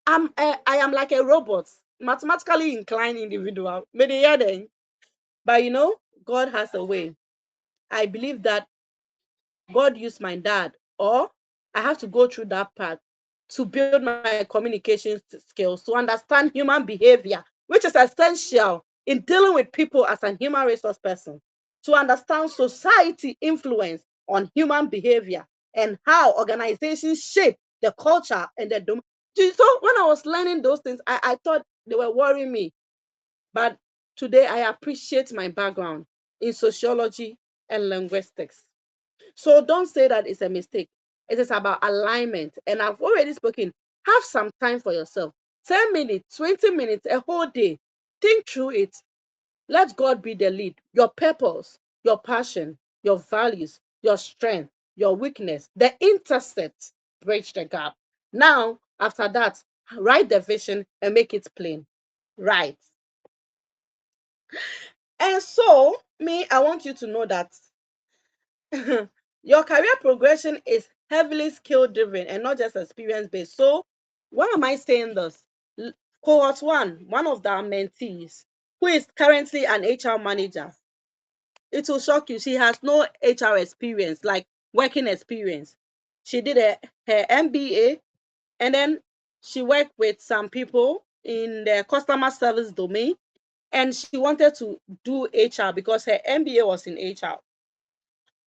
[SPEAKER 2] I am like a robot, mathematically inclined individual. But you know, God has a way. I believe that God used my dad, or I have to go through that path to build my communication skills, to understand human behavior, which is essential in dealing with people as a human resource person, to understand society influence on human behavior and how organizations shape the culture and the domain. So when I was learning those things, I thought they were worrying me. But today I appreciate my background in sociology and linguistics. So don't say that it's a mistake. It is about alignment. And I've already spoken. Have some time for yourself. 10 minutes, 20 minutes, a whole day. Think through it. Let God be the lead. Your purpose, your passion, your values, your strength, your weakness, the intercept, bridge the gap. Now, after that, write the vision and make it plain. Right. And so, I want you to know that your career progression is heavily skill driven and not just experience based. So, why am I saying this? Cohort one of the mentees, who is currently an HR manager, it will shock you. She has no HR experience, like working experience. She did her MBA, and then she worked with some people in the customer service domain, and she wanted to do HR because her MBA was in HR.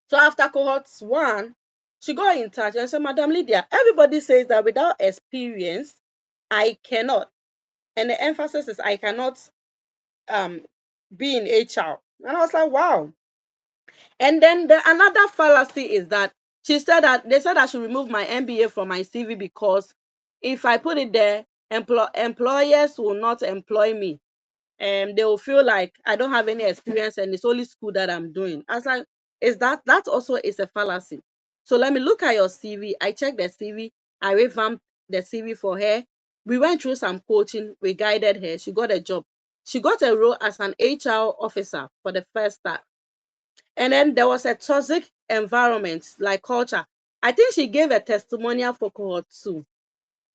[SPEAKER 2] So after cohort one, she got in touch and said, Madam Lydia, everybody says that without experience, I cannot. And the emphasis is I cannot be in HR. And I was like, wow. And then another fallacy is that she said that they said I should remove my MBA from my CV because if I put it there, employers will not employ me. And they will feel like I don't have any experience and it's only school that I'm doing. I was like, that also is a fallacy. So let me look at your CV. I checked the CV. I revamped the CV for her. We went through some coaching. We guided her. She got a job. She got a role as an HR officer for the first time. And then there was a toxic environment, like culture. I think she gave a testimonial for cohort 2.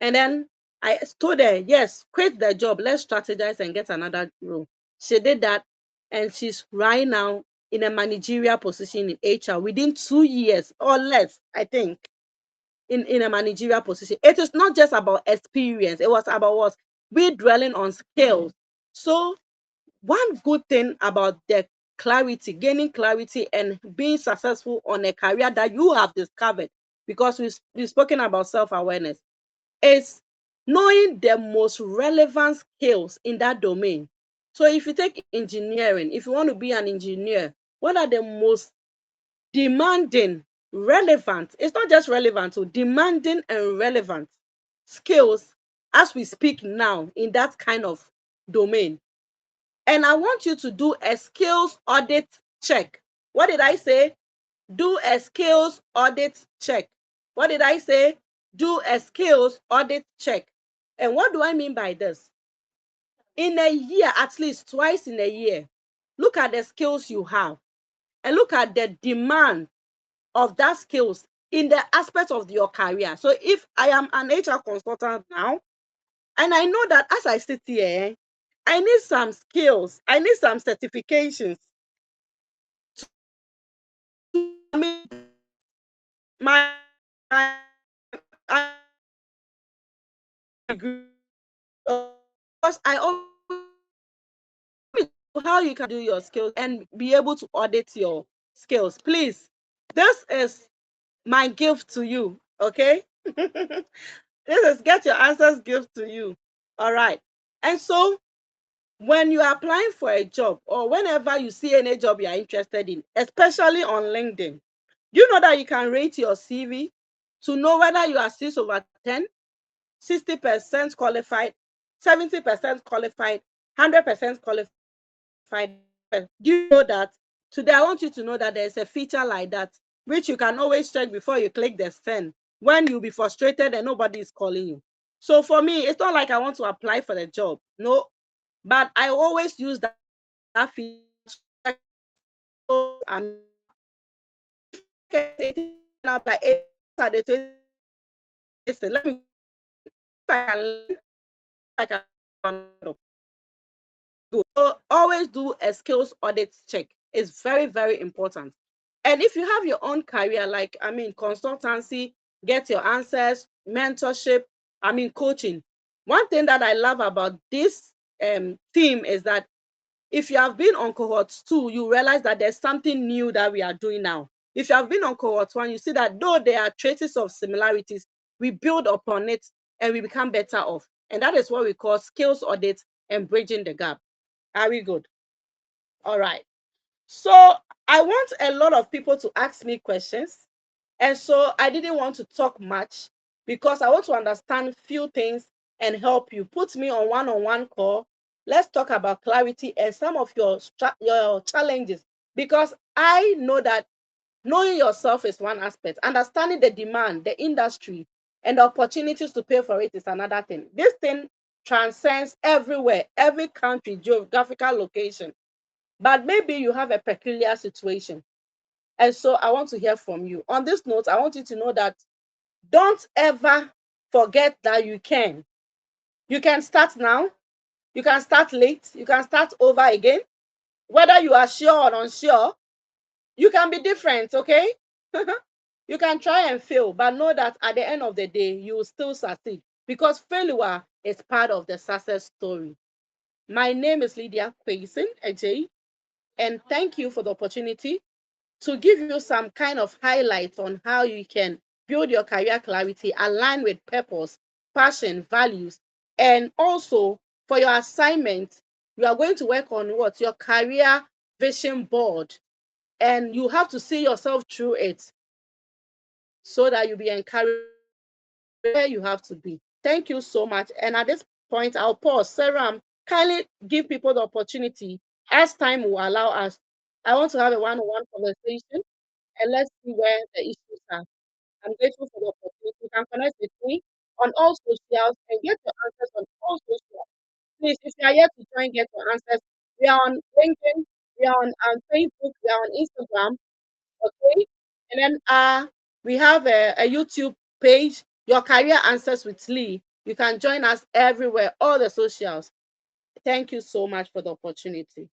[SPEAKER 2] And then I told her, yes, quit the job. Let's strategize and get another role. She did that. And she's right now in a managerial position in HR within 2 years or less, I think, in a managerial position. It is not just about experience. It was about what? we dwelling on skills. So one good thing about the clarity, gaining clarity and being successful on a career that you have discovered, because we've spoken about self-awareness, is knowing the most relevant skills in that domain. So if you take engineering, if you want to be an engineer, what are the most demanding, relevant, it's not just relevant, so demanding and relevant skills as we speak now in that kind of domain? And I want you to do a skills audit check. What did I say? Do a skills audit check. What did I say? Do a skills audit check. And what do I mean by this? In a year, at least twice in a year, look at the skills you have and look at the demand of that skills in the aspect of your career. So if I am an HR consultant now, and I know that as I sit here, I need some skills, I need some certifications. I mean, my I agree, because I always how you can do your skills and be able to audit your skills. Please, this is my gift to you. Okay. This is get your answers gift to you. All right. And so when you are applying for a job or whenever you see any job you are interested in, especially on LinkedIn, you know that you can rate your CV to know whether you are 6 over 10, 60% qualified, 70% qualified, 100% qualified. Do you know that? Today, I want you to know that there's a feature like that, which you can always check before you click the send when you'll be frustrated and nobody is calling you. So for me, it's not like I want to apply for the job. No, but I always use that feature to check. So, if I get 80 up like 8 at the 20, listen, let me if I can learn, I can good. So always do a skills audit check. It's very, very important. And if you have your own career, like consultancy, get your answers, mentorship, coaching. One thing that I love about this team is that if you have been on cohort 2, you realize that there's something new that we are doing now. If you have been on cohort 1, you see that though there are traces of similarities, we build upon it and we become better off. And that is what we call skills audit and bridging the gap. Are we good? All right. So I want a lot of people to ask me questions. And so I didn't want to talk much because I want to understand few things and help you. Put me on one-on-one call. Let's talk about clarity and some of your challenges, because I know that knowing yourself is one aspect. Understanding the demand, the industry, and the opportunities to pay for it is another thing. This thing transcends everywhere, every country, geographical location. But maybe you have a peculiar situation. And so I want to hear from you. On this note, I want you to know that don't ever forget that you can. You can start now. You can start late. You can start over again. Whether you are sure or unsure, you can be different, okay? You can try and fail, but know that at the end of the day, you will still succeed, because failure is part of the success story. My name is Lydia Quayson Ajay, and thank you for the opportunity to give you some kind of highlights on how you can build your career clarity, align with purpose, passion, values, and also for your assignment, you are going to work on what? Your career vision board, and you have to see yourself through it so that you'll be encouraged where you have to be. Thank you so much. And at this point, I'll pause. Sarah, kindly give people the opportunity as time will allow us. I want to have a one-on-one conversation and let's see where the issues are. I'm grateful for the opportunity. You can connect with me on all socials and get your answers on all socials. Please, if you are yet to join, get your answers. We are on LinkedIn, we are on Facebook, we are on Instagram, okay? And then we have a YouTube page, Your Career Answers with Lee. You can join us everywhere, all the socials. Thank you so much for the opportunity.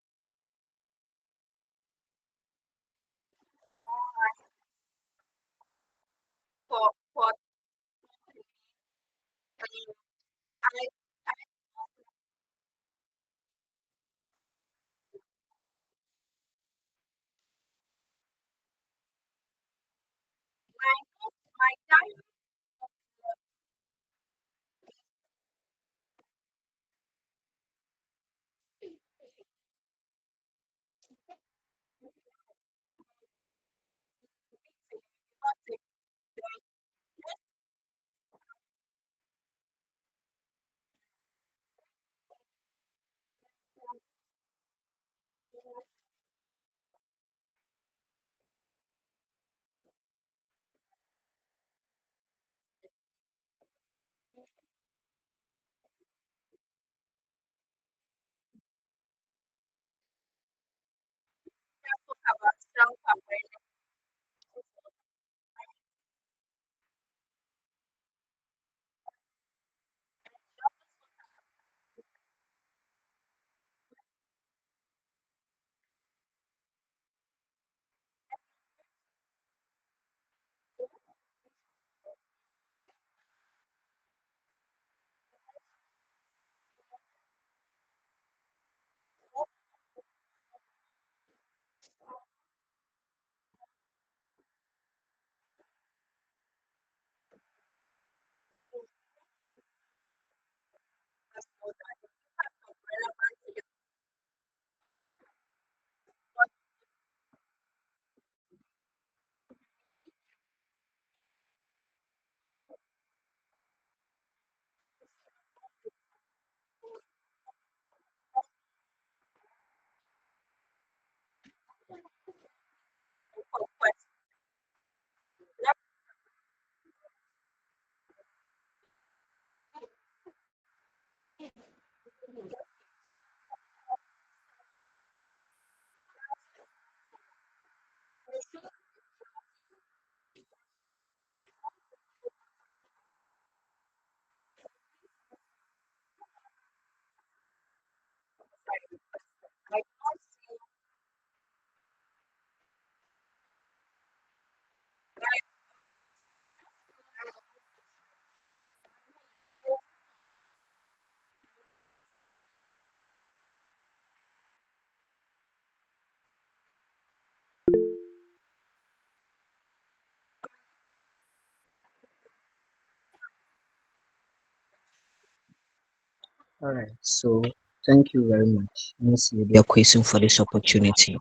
[SPEAKER 6] All right. So thank you very much, Miss Lydia Question, for this opportunity.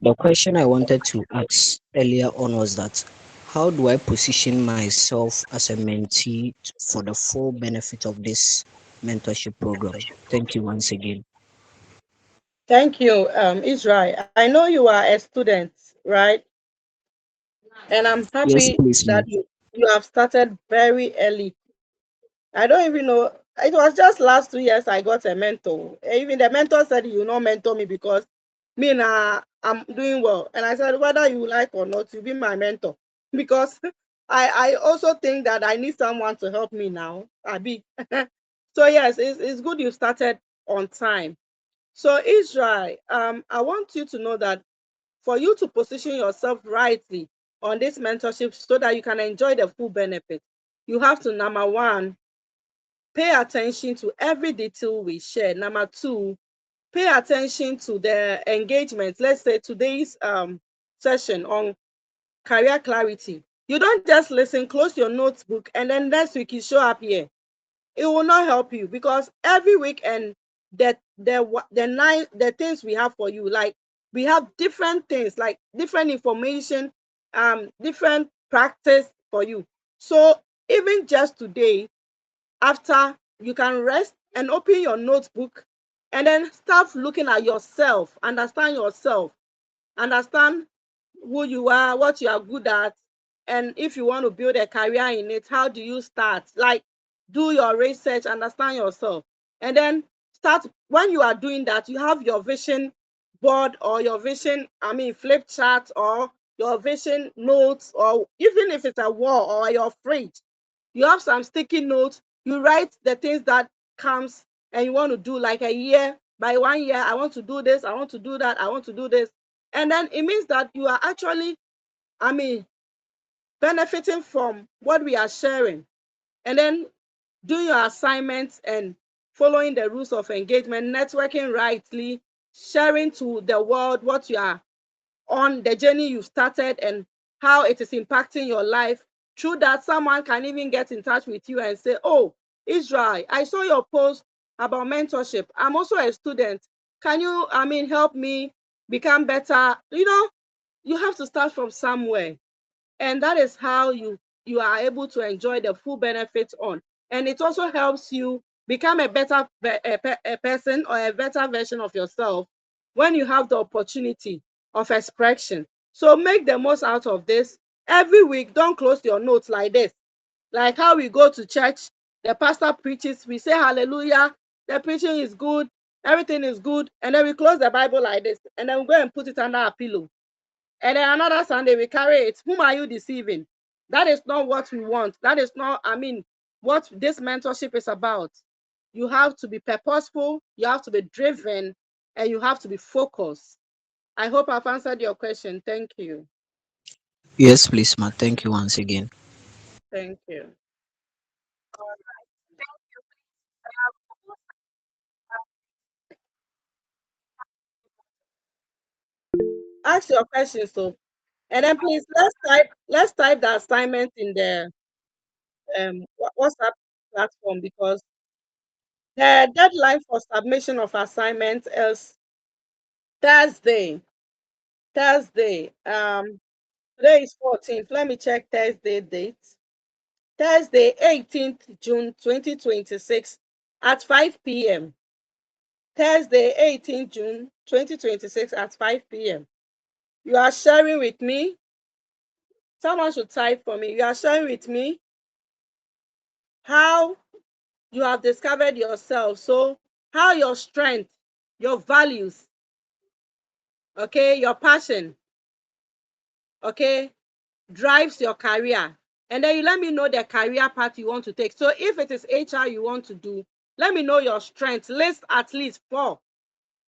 [SPEAKER 6] The question I wanted to ask earlier on was that how do I position myself as a mentee for the full benefit of this mentorship program? Thank you once again.
[SPEAKER 2] Thank you, Israel. I know you are a student, right? And I'm
[SPEAKER 6] Yes,
[SPEAKER 2] happy
[SPEAKER 6] please,
[SPEAKER 2] that
[SPEAKER 6] ma'am.
[SPEAKER 2] you have started very early. I don't even know. It was just last 2 years I got a mentor. Even the mentor said, "You not mentor me because me now I'm doing well." And I said, "Whether you like or not, you be my mentor because I also think that I need someone to help me now. I be so yes, it's good you started on time. So Israel, I want you to know that for you to position yourself rightly on this mentorship so that you can enjoy the full benefit, you have to number one, pay attention to every detail we share. Number two, pay attention to the engagement. Let's say today's session on career clarity. You don't just listen, close your notebook, and then next week you show up here. It will not help you because every weekend the things we have for you, like we have different things, like different information, different practice for you. So even just today, after, you can rest and open your notebook and then start looking at yourself, understand who you are, what you are good at, and if you want to build a career in it, how do you start? Like, do your research, understand yourself, and then start. When you are doing that, you have your vision board or your vision, flip chart or your vision notes, or even if it's a wall or your fridge, you have some sticky notes. You write the things that comes and you want to do, like a year by 1 year. I want to do this. I want to do that. I want to do this. And then it means that you are actually, I mean, benefiting from what we are sharing. And then doing your assignments and following the rules of engagement, networking rightly, sharing to the world what you are on, the journey you started and how it is impacting your life, through that, someone can even get in touch with you and say, oh, Israel, I saw your post about mentorship. I'm also a student. Can you, help me become better? You have to start from somewhere. And that is how you are able to enjoy the full benefits on. And it also helps you become a better a person or a better version of yourself when you have the opportunity of expression. So make the most out of this. Every week, don't close your notes like this. Like how we go to church, the pastor preaches, we say hallelujah, the preaching is good, everything is good, and then we close the Bible like this, and then we go and put it under our pillow. And then another Sunday we carry it. Whom are you deceiving? That is not what we want. That is not, what this mentorship is about. You have to be purposeful, you have to be driven, and you have to be focused. I hope I've answered your question. Thank you.
[SPEAKER 6] Yes, please, ma. Thank you once again.
[SPEAKER 2] Thank you. Ask your question, so, and then please let's type the assignment in the WhatsApp platform, because the deadline for submission of assignments is Thursday. Thursday. Today is 14th. Let me check Thursday date. Thursday, 18th June 2026 at 5 p.m. Thursday, 18th June 2026 at 5 p.m. You are sharing with me. Someone should type for me. You are sharing with me how you have discovered yourself. So, how your strength, your values, okay, your passion, okay, drives your career. And then you let me know the career path you want to take. So if it is HR you want to do, let me know your strengths. List at least four.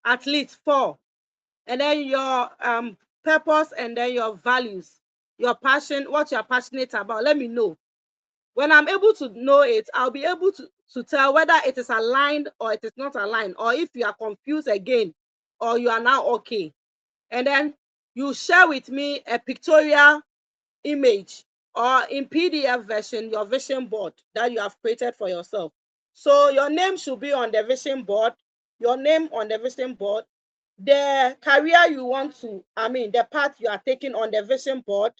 [SPEAKER 2] At least four. And then your purpose, and then your values, your passion, what you're passionate about. Let me know. When I'm able to know it, I'll be able to tell whether it is aligned or it is not aligned, or if you are confused again, or you are now okay. And then you share with me a pictorial image, or in PDF version, your vision board that you have created for yourself. So your name should be on the vision board, your name on the vision board, the career you want to, the path you are taking on the vision board,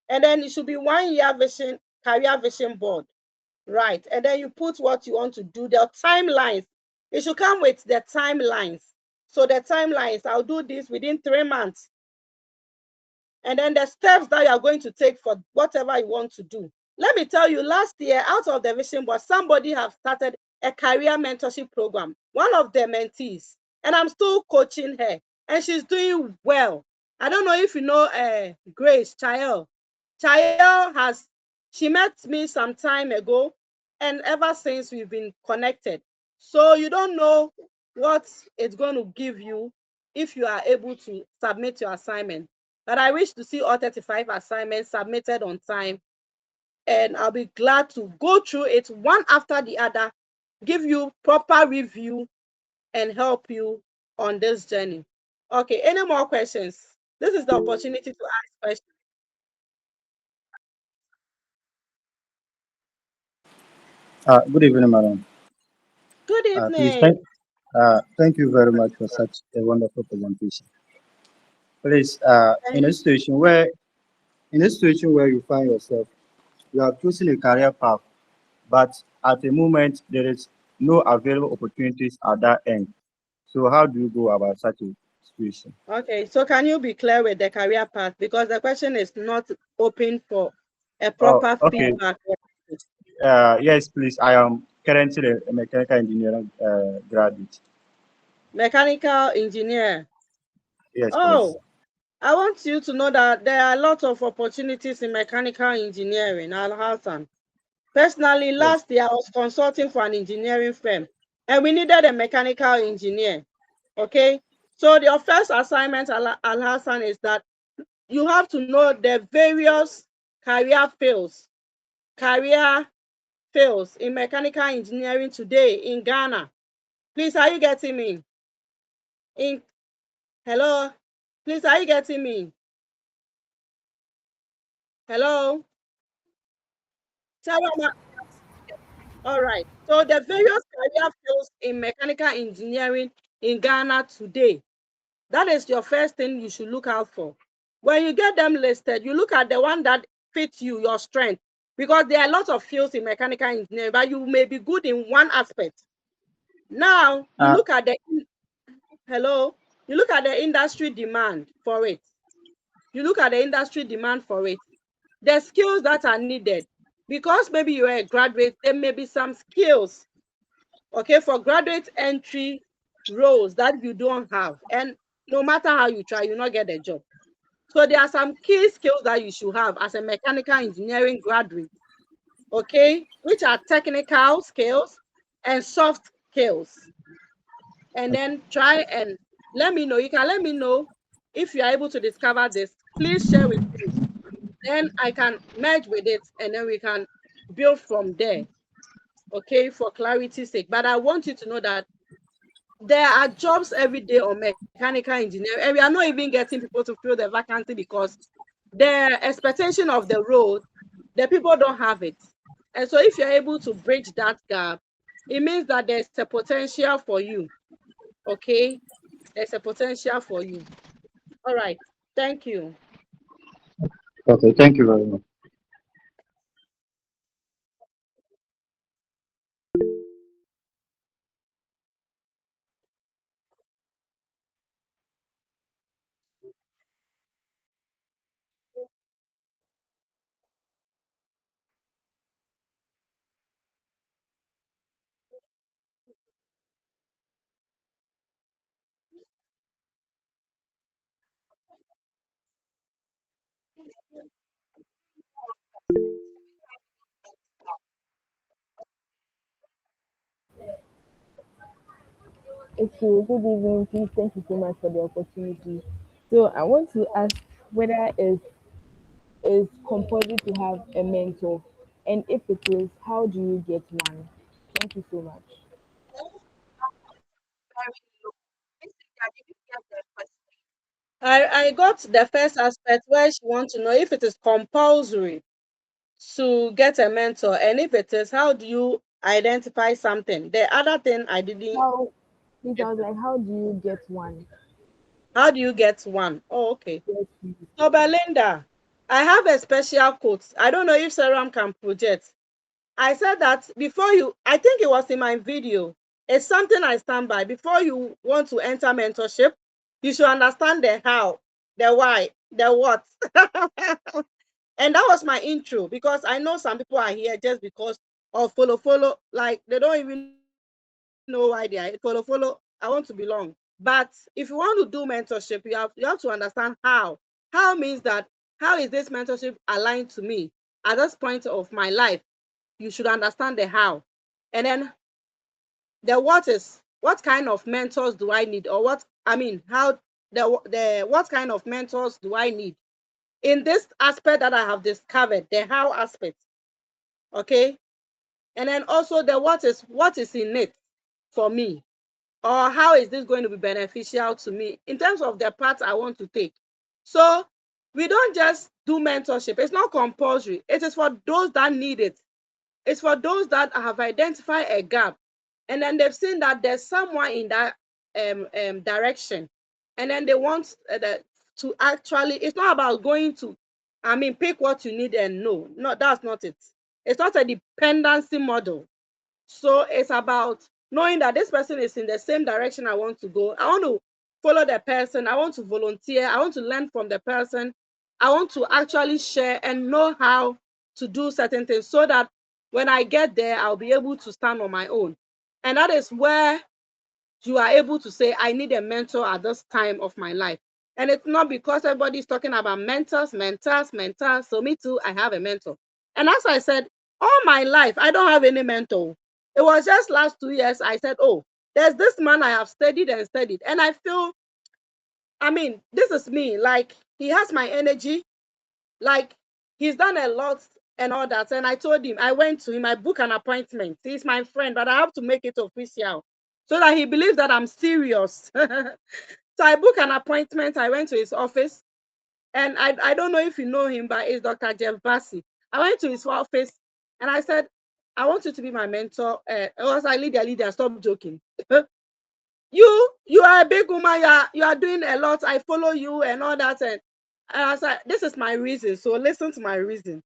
[SPEAKER 2] and then it should be 1 year vision, career vision board, right? And then you put what you want to do, the timelines. It should come with the timelines. So the timelines, I'll do this within 3 months. And then the steps that you are going to take for whatever you want to do. Let me tell you, last year, out of the vision board, somebody have started a career mentorship program, one of the mentees, and I'm still coaching her, and she's doing well. I don't know if you know Grace Chael. She met me some time ago, and ever since we've been connected. So you don't know what it's going to give you if you are able to submit your assignment. But I wish to see all 35 assignments submitted on time, and I'll be glad to go through it one after the other, give you proper review, and help you on this journey. Okay, any more questions? This is the opportunity to ask questions.
[SPEAKER 7] Good evening, madam.
[SPEAKER 2] Good
[SPEAKER 7] Please
[SPEAKER 2] evening.
[SPEAKER 7] thank you very much for such a wonderful presentation. Please, in a situation where you find yourself, you are choosing a career path, but at the moment there is no available opportunities at that end. So how do you go about such a situation?
[SPEAKER 2] Okay, so can you be clear with the career path? Because the question is not open for a
[SPEAKER 7] Oh,
[SPEAKER 2] proper
[SPEAKER 7] okay.
[SPEAKER 2] feedback.
[SPEAKER 7] Yes, please. I am currently a mechanical engineering graduate.
[SPEAKER 2] Mechanical engineer.
[SPEAKER 7] Yes, please.
[SPEAKER 2] Oh, I want you to know that there are a lot of opportunities in mechanical engineering, Al Hassan. Personally,
[SPEAKER 7] Yes.
[SPEAKER 2] last year I was consulting for an engineering firm, and we needed a mechanical engineer. Okay, so your first assignment, Al Hassan, is that you have to know the various career fields, career fields in mechanical engineering today in Ghana. Please, are you getting me? In Hello, please, are you getting me? Hello. Sarah, all right. So the various career fields in mechanical engineering in Ghana today, that is your first thing you should look out for. When you get them listed, you look at the one that fits you, your strength, because there are lots of fields in mechanical engineering, but you may be good in one aspect. Now, you
[SPEAKER 7] Uh,
[SPEAKER 2] look at the hello, you look at the industry demand for it. You look at the industry demand for it. The skills that are needed, because maybe you're a graduate, there may be some skills, okay, for graduate entry roles that you don't have, and no matter how you try, you'll not get a job. So there are some key skills that you should have as a mechanical engineering graduate, okay, which are technical skills and soft skills. And then try and let me know. You can let me know if you are able to discover this. Please share with me. Then I can merge with it and then we can build from there, okay, for clarity's sake. But I want you to know that there are jobs every day on mechanical engineering, and we are not even getting people to fill the vacancy because the expectation of the role, the people don't have it. And so if you're able to bridge that gap, it means that there's a potential for you, okay? There's a potential for you. All right. Thank you.
[SPEAKER 7] okay, thank you very much.
[SPEAKER 8] Okay, good evening, please. Thank you so much for the opportunity. So I want to ask whether it's compulsory to have a mentor, and if it is, how do you get one? Thank you so much.
[SPEAKER 2] I got the first aspect where she wants to know if it is compulsory to get a mentor, and if it is, how do you identify something? The other thing I didn't
[SPEAKER 8] How, please, I
[SPEAKER 2] get.
[SPEAKER 8] was like, how do you get one?
[SPEAKER 2] How do you get one? Oh, okay.
[SPEAKER 8] Yes, please.
[SPEAKER 2] So Belinda, I have a special quote. I don't know if Saram can project. I said that before you, I think it was in my video. It's something I stand by. Before you want to enter mentorship, you should understand the how, the why, the what. And that was my intro because I know some people are here just because of follow, like they don't even know why they are follow. I want to belong. But if you want to do mentorship, you have to understand how. How means that how is this mentorship aligned to me at this point of my life? You should understand the how. And then the what is, what kind of mentors do I need, or what I mean, how the what kind of mentors do I need in this aspect that I have discovered, the how aspect. Okay. And then also the what is in it for me, or how is this going to be beneficial to me in terms of the path I want to take. So we don't just do mentorship. It's not compulsory. It is for those that need it. It's for those that have identified a gap, and then they've seen that there's someone in that direction, and then they want to actually. It's not about going to, I mean, pick what you need and no, that's not it. It's not a dependency model. So it's about knowing that this person is in the same direction I want to go. I want to follow the person. I want to volunteer. I want to learn from the person. I want to actually share and know how to do certain things so that when I get there, I'll be able to stand on my own. And that is where you are able to say, I need a mentor at this time of my life. And it's not because everybody's talking about mentors. So me too, I have a mentor. And as I said, all my life, I don't have any mentor. It was just last 2 years, I said, oh, there's this man I have studied and studied. And I feel, I mean, this is me. Like, he has my energy. Like, he's done a lot and all that. And I told him, I went to him, I booked an appointment. He's my friend, but I have to make it official so that he believes that I'm serious. So I booked an appointment. I went to his office, and I don't know if you know him, but it's Dr. Jeff Bassi. I went to his office, And I said, I want you to be my mentor. I was like, Lydia, stop joking. You are a big woman. You are doing a lot. I follow you and all that. And I was like, this is my reason. So listen to my reason.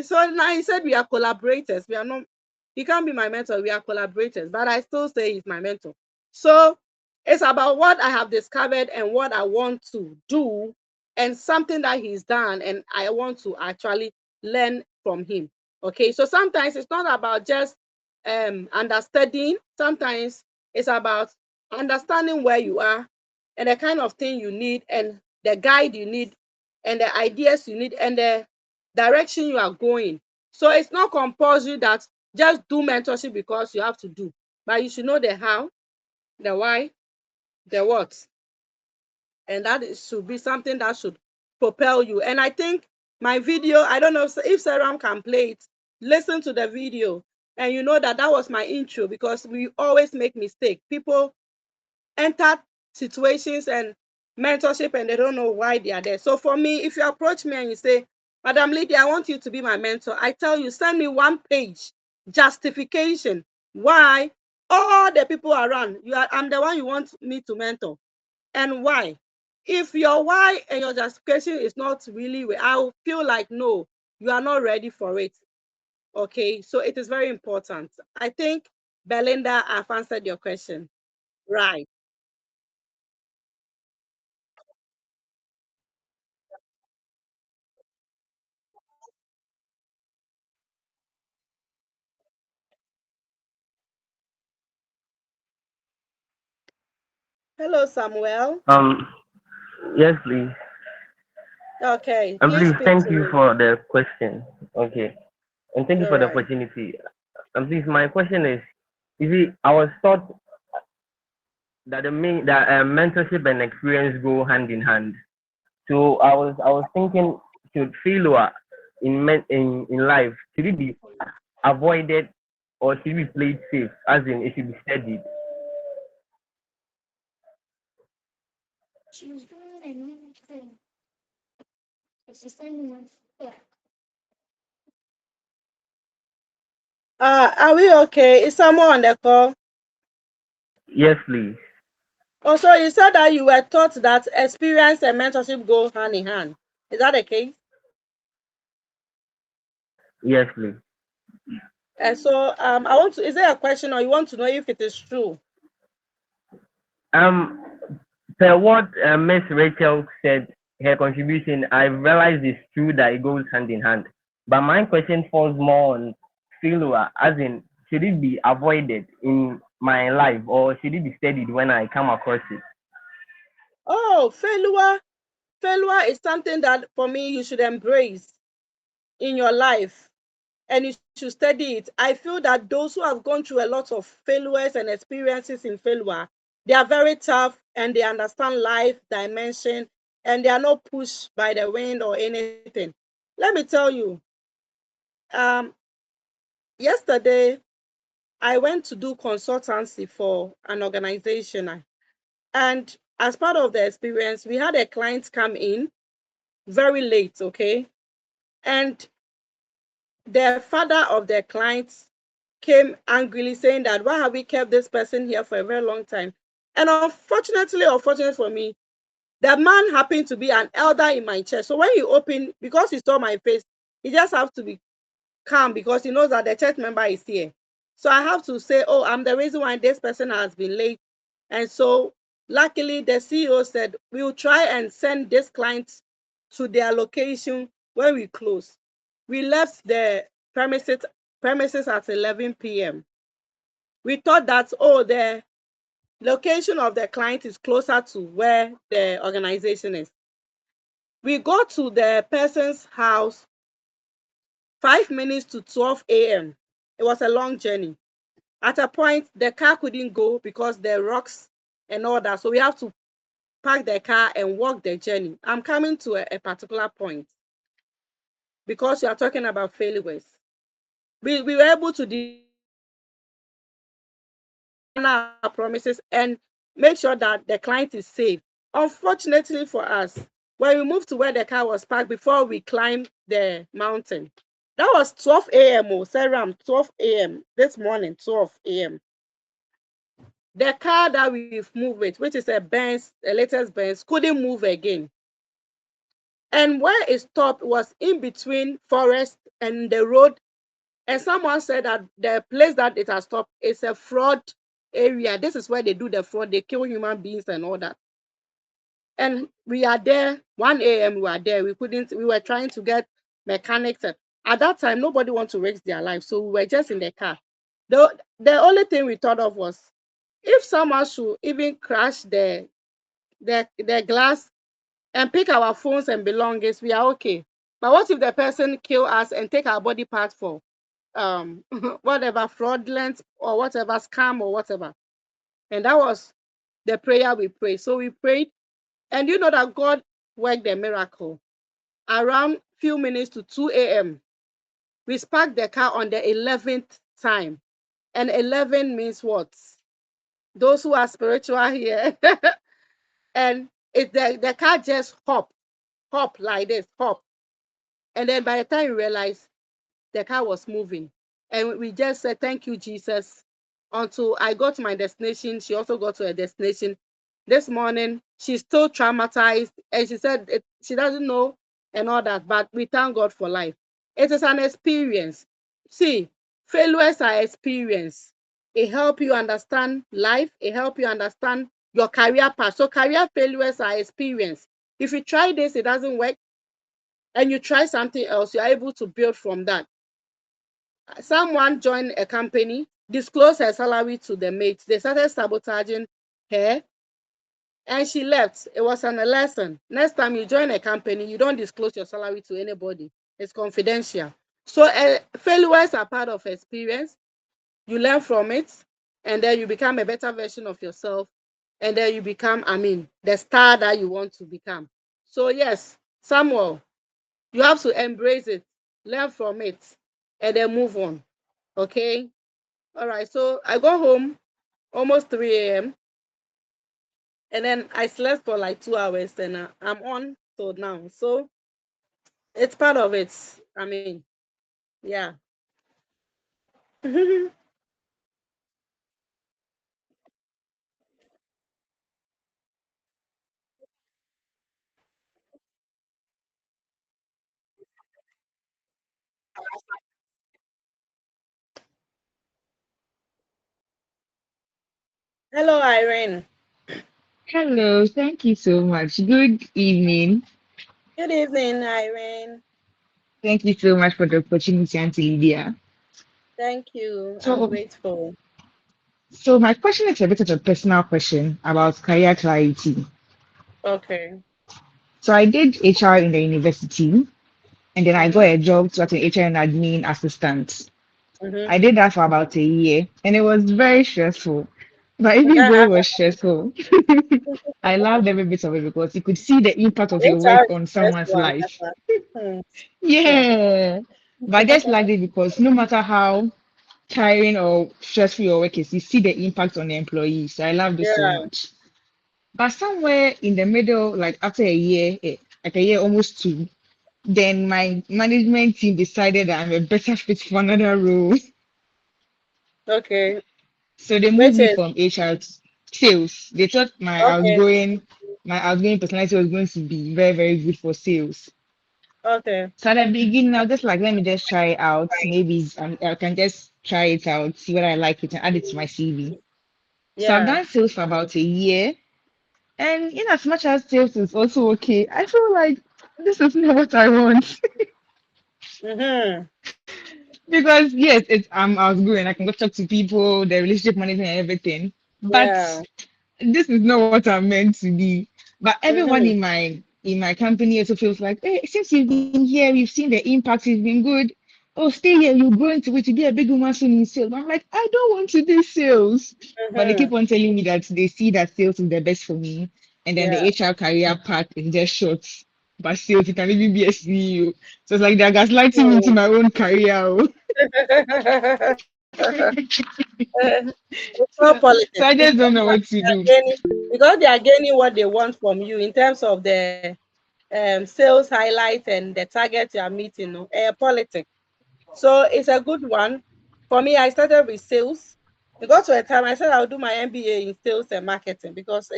[SPEAKER 2] So now he said we are collaborators. We are not. He can't be my mentor. We are collaborators, but I still say he's my mentor. So it's about what I have discovered and what I want to do, and something that he's done, and I want to actually learn from him. Okay, so sometimes it's not about just understanding. Sometimes it's about understanding where you are and the kind of thing you need and the guide you need and the ideas you need and the direction you are going. So it's not compulsory that just do mentorship because you have to do, but you should know the how, the why, the what, and should be something that should propel you. And I think my video, I don't know if Saram can play it, listen to the video, and you know that was my intro, because we always make mistakes. People enter situations and mentorship and they don't know why they are there. So for me, if you approach me and you say, Madam Lydia, I want you to be my mentor, I tell you, send me 1-page justification why all the people around I'm the one you want me to mentor, and why. If your why and your justification is not really, I'll feel like, no, you are not ready for it. Okay, so it is very important. I think, Belinda, I've answered your question. Right. Hello, Samuel.
[SPEAKER 9] Um, yes, please.
[SPEAKER 2] Okay,
[SPEAKER 9] And
[SPEAKER 2] please
[SPEAKER 9] please,
[SPEAKER 2] speak
[SPEAKER 9] thank
[SPEAKER 2] to
[SPEAKER 9] you
[SPEAKER 2] me.
[SPEAKER 9] for the question. Okay. And thank you
[SPEAKER 2] All
[SPEAKER 9] for the
[SPEAKER 2] right.
[SPEAKER 9] opportunity. And please, my question is, you see, I was taught that mentorship and experience go hand in hand. So I was thinking, should failure in life, should it be avoided or should it be played safe? As in, it should be studied.
[SPEAKER 2] Are we okay? Is someone on the call?
[SPEAKER 9] Yes, please.
[SPEAKER 2] Also, you said that you were taught that experience and mentorship go hand in hand. Is that the case?
[SPEAKER 9] Yes, please.
[SPEAKER 2] And so, I want to. Is there a question, or you want to know if it is true?
[SPEAKER 9] Um, Per what Miss Rachel said, her contribution, I realized it's true that it goes hand in hand. But my question falls more on failure, as in, should it be avoided in my life or should it be studied when I come across it?
[SPEAKER 2] Oh, failure is something that for me you should embrace in your life, and you should study it. I feel that those who have gone through a lot of failures and experiences in failure, they are very tough and they understand life dimension, and they are not pushed by the wind or anything. Let me tell you, um, yesterday I went to do consultancy for an organization, and as part of the experience, we had a client come in very late, okay? And the father of the client came angrily saying that, why have we kept this person here for a very long time? And unfortunately, or fortunate for me, the man happened to be an elder in my church. So when he opened, because he saw my face, he just have to be calm because he knows that the church member is here. So I have to say, oh, I'm the reason why this person has been late. And so luckily the CEO said, we'll try and send this client to their location when we close. We left the premises at 11 p.m. We thought that, oh, the location of the client is closer to where the organization is. We go to the person's house 5 minutes to 12 a.m. It was a long journey. At a point, the car couldn't go because the rocks and all that. So we have to park the car and walk the journey. I'm coming to a particular point because you are talking about failures. We were able to our promises and make sure that the client is safe. Unfortunately for us, when we moved to where the car was parked before we climbed the mountain, That was 12 a.m. Oh, Saram, 12 a.m. this morning, 12 a.m. The car that we've moved with, which is a Benz, the latest Benz, couldn't move again. And where it stopped was in between forest and the road. And someone said that the place that it has stopped is a fraud area. This is where they do the fraud. They kill human beings and all that. And we are there, 1 a.m. we were there. We were trying to get mechanics. At that time, nobody wants to risk their life. So we were just in the car. The only thing we thought of was if someone should even crash the glass and pick our phones and belongings, we are okay. But what if the person kill us and take our body parts for whatever fraudulent or whatever scam or whatever? And that was the prayer we prayed. So we prayed, and you know that God worked the miracle. Around few minutes to 2 a.m., we sparked the car on the 11th time. And 11 means what? Those who are spiritual here. And the car just hop like this, hop. And then by the time we realized, the car was moving. And we just said, thank you, Jesus. Until I got to my destination, she also got to her destination. This morning, she's still traumatized. And she said she doesn't know and all that. But we thank God for life. It is an experience. See, failures are experience. It helps you understand life. It helps you understand your career path. So career failures are experience. If you try this, it doesn't work, and you try something else, you're able to build from that. Someone joined a company, disclosed her salary to the mates. They started sabotaging her, and she left. It was a lesson. Next time you join a company, you don't disclose your salary to anybody. It's confidential. So failures are part of experience. You learn from it, and then you become a better version of yourself, and then you become, the star that you want to become. So yes, Samuel, you have to embrace it, learn from it, and then move on. Okay? All right. So I go home almost 3 a.m. and then I slept for like 2 hours, and I'm on till now. So it's part of it. Yeah. Hello, Irene.
[SPEAKER 10] Hello, thank you so much. Good evening.
[SPEAKER 2] Good evening, Irene.
[SPEAKER 10] Thank you so much for the opportunity, Auntie Lydia.
[SPEAKER 2] Thank you. I'm
[SPEAKER 10] So,
[SPEAKER 2] grateful.
[SPEAKER 10] so my question is a bit of a personal question about career clarity.
[SPEAKER 2] Okay.
[SPEAKER 10] So I did HR in the university, and then I got
[SPEAKER 2] Mm-hmm.
[SPEAKER 10] a job to as an HR and admin assistant.
[SPEAKER 2] Mm-hmm.
[SPEAKER 10] I did that for about a year, and it was very stressful. But even though it was stressful, I loved every bit of it because you could see the impact of your
[SPEAKER 2] HR
[SPEAKER 10] work
[SPEAKER 2] is
[SPEAKER 10] on someone's
[SPEAKER 2] stressful and
[SPEAKER 10] life.
[SPEAKER 2] effort. Hmm. Yeah.
[SPEAKER 10] Yeah. But I just liked it because no matter how tiring or stressful your work is, you see the impact on the employees. So I love this so
[SPEAKER 2] Yeah.
[SPEAKER 10] much. But somewhere in the middle, like after a year, like a year almost two, then my management team decided that I'm a better fit for another role.
[SPEAKER 2] Okay.
[SPEAKER 10] So they moved
[SPEAKER 2] Which
[SPEAKER 10] me
[SPEAKER 2] is
[SPEAKER 10] from HR to sales. They thought
[SPEAKER 2] okay.
[SPEAKER 10] my outgoing personality was going to be very, very good for sales.
[SPEAKER 2] Okay.
[SPEAKER 10] So at the beginning, I was just like, let me just try it out. Maybe I can just try it out, see what I like it, and add it to my CV. So I've
[SPEAKER 2] Yeah.
[SPEAKER 10] done sales for about a year. And in as much as sales is also okay, I feel like this is not what I want.
[SPEAKER 2] Mm-hmm.
[SPEAKER 10] Because yes, it's I was good and I can go talk to people, the relationship management and everything. But
[SPEAKER 2] Yeah.
[SPEAKER 10] this is not what I'm meant to be. But everyone
[SPEAKER 2] Mm-hmm.
[SPEAKER 10] in my company also feels like, hey, since you've been here, we've seen the impact, it's been good. Oh, stay here, you grow into it to be a big woman soon in sales. I'm like, I don't want to do sales. But they
[SPEAKER 2] Mm-hmm.
[SPEAKER 10] keep on telling me that they see that sales is the best for me. And then the
[SPEAKER 2] Yeah.
[SPEAKER 10] HR career path is just short. But sales, you can even be a CEO. So it's like they're gaslighting me into
[SPEAKER 2] Hmm.
[SPEAKER 10] my own career. Oh.
[SPEAKER 2] It's not
[SPEAKER 10] So
[SPEAKER 2] politics.
[SPEAKER 10] I
[SPEAKER 2] It's
[SPEAKER 10] just don't know what to do.
[SPEAKER 2] because they are gaining what they want from you in terms of the sales highlight and the target you are meeting. No? Politics. So it's a good one. For me, I started with sales. It got to a time I said I'll do my MBA in sales and marketing because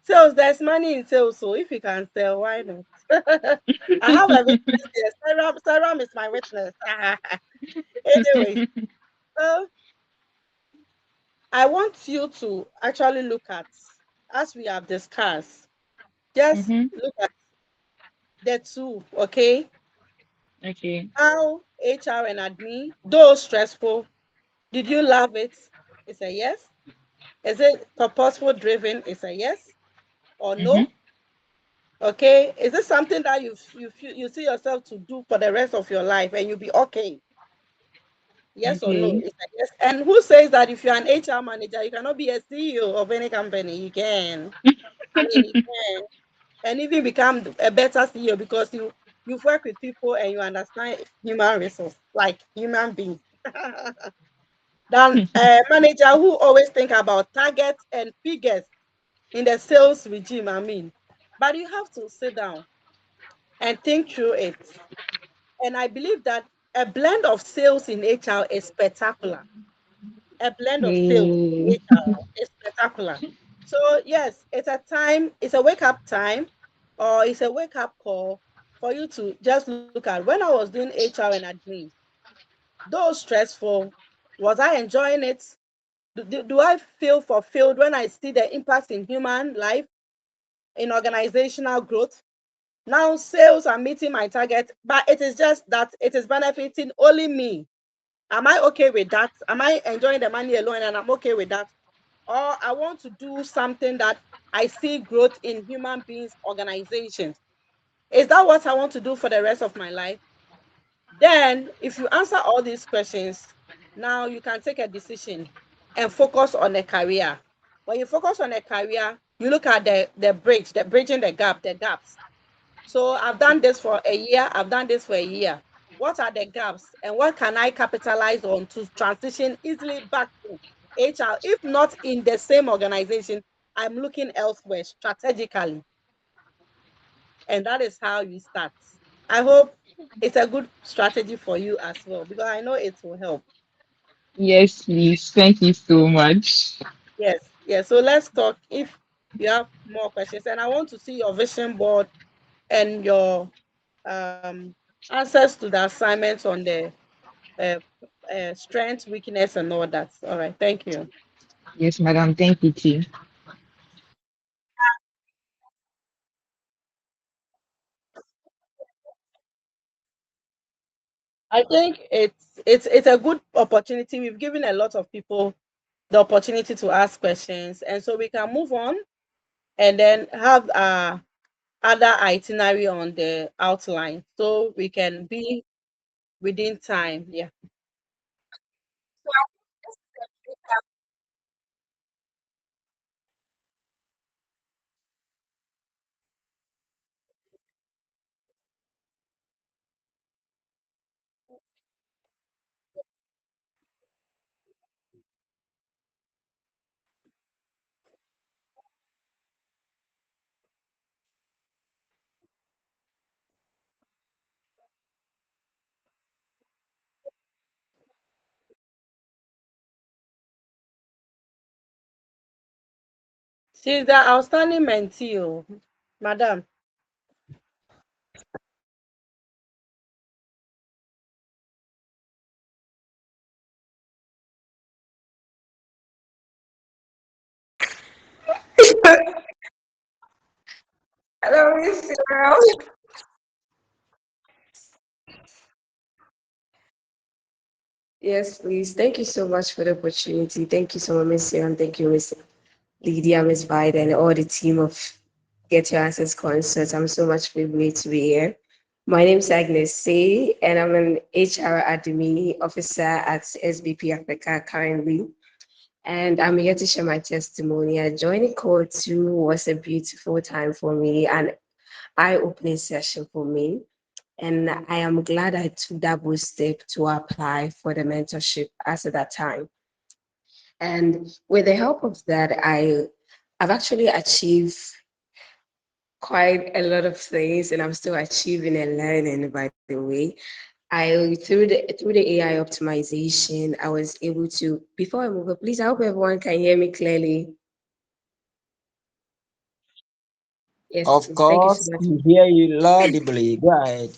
[SPEAKER 2] sales, there's money in sales. So if you can sell, why not? I have a witness here. Sarah is my witness. Anyway, so I want you to actually look at, as we have discussed, just
[SPEAKER 10] Mm-hmm.
[SPEAKER 2] look at the two, okay?
[SPEAKER 10] Okay.
[SPEAKER 2] How HR and admin, though stressful, did you love it? It's a yes. Is it purposeful driven? It's a yes or
[SPEAKER 10] Mm-hmm.
[SPEAKER 2] no. Okay. Is it something that you see yourself to do for the rest of your life and you'll be okay? Yes or no?
[SPEAKER 10] Okay.
[SPEAKER 2] It's a yes. And who says that if you're an HR manager, you cannot be a CEO of any company? You can. I mean, you can, and even become a better CEO because you've worked with people and you understand human resource, like human beings. Than a manager who always think about targets and figures in the sales regime. I mean, but you have to sit down and think through it. And I believe that a blend of sales in HR is spectacular. A blend of sales in
[SPEAKER 10] Oh.
[SPEAKER 2] HR is spectacular. So yes, it's a wake up time, or it's a wake up call for you to just look at. When I was doing HR and admin, though stressful, was I enjoying it? Do I feel fulfilled when I see the impact in human life, in organizational growth? Now sales are meeting my target, but it is just that it is benefiting only me. Am I okay with that? Am I enjoying the money alone and I'm okay with that? Or I want to do something that I see growth in human beings, organizations. Is that what I want to do for the rest of my life? Then, if you answer all these questions, now you can take a decision and focus on a career. When you focus on a career, you look at the bridging the gaps. So I've done this for a year, I've done this for a year. What are the gaps and what can I capitalize on to transition easily back to HR? If not in the same organization, I'm looking elsewhere strategically. And that is how you start. I hope it's a good strategy for you as well because I know it will help.
[SPEAKER 10] Yes, please. Thank you so much.
[SPEAKER 2] Yes, yes. So let's talk if you have more questions. And I want to see your vision board and your um, answers to the assignments on the uh, strength, weakness, and all that. All right. Thank you.
[SPEAKER 10] Yes, madam. Thank you too.
[SPEAKER 2] I think it's a good opportunity. We've given a lot of people the opportunity to ask questions, and so we can move on and then have other itinerary on the outline so we can be within time. Yeah. She's the outstanding mentee, oh, madam.
[SPEAKER 11] Hello, Miss Sarah. Yes, please. Thank you so much for the opportunity. Thank you so much, Miss Sarah, and thank you, Miss Lydia, Miss Vida, and all the team of Get Your Answers Concert. I'm so much privileged to be here. My name is Agnes C, and I'm an HR admin officer at SBP Africa currently. And I'm here to share my testimony. I joining Cohort 2 was a beautiful time for me, an eye-opening session for me. And I am glad I took that bold step to apply for the mentorship as at that time. And with the help of that, I've actually achieved quite a lot of things, and I'm still achieving and learning by the way. I through the AI optimization, I was able to. Before I move on, please, I hope everyone can hear me clearly. Yes,
[SPEAKER 4] Of
[SPEAKER 11] please. Thank you so
[SPEAKER 4] course,
[SPEAKER 11] much.
[SPEAKER 4] we hear you laudibly. Go ahead.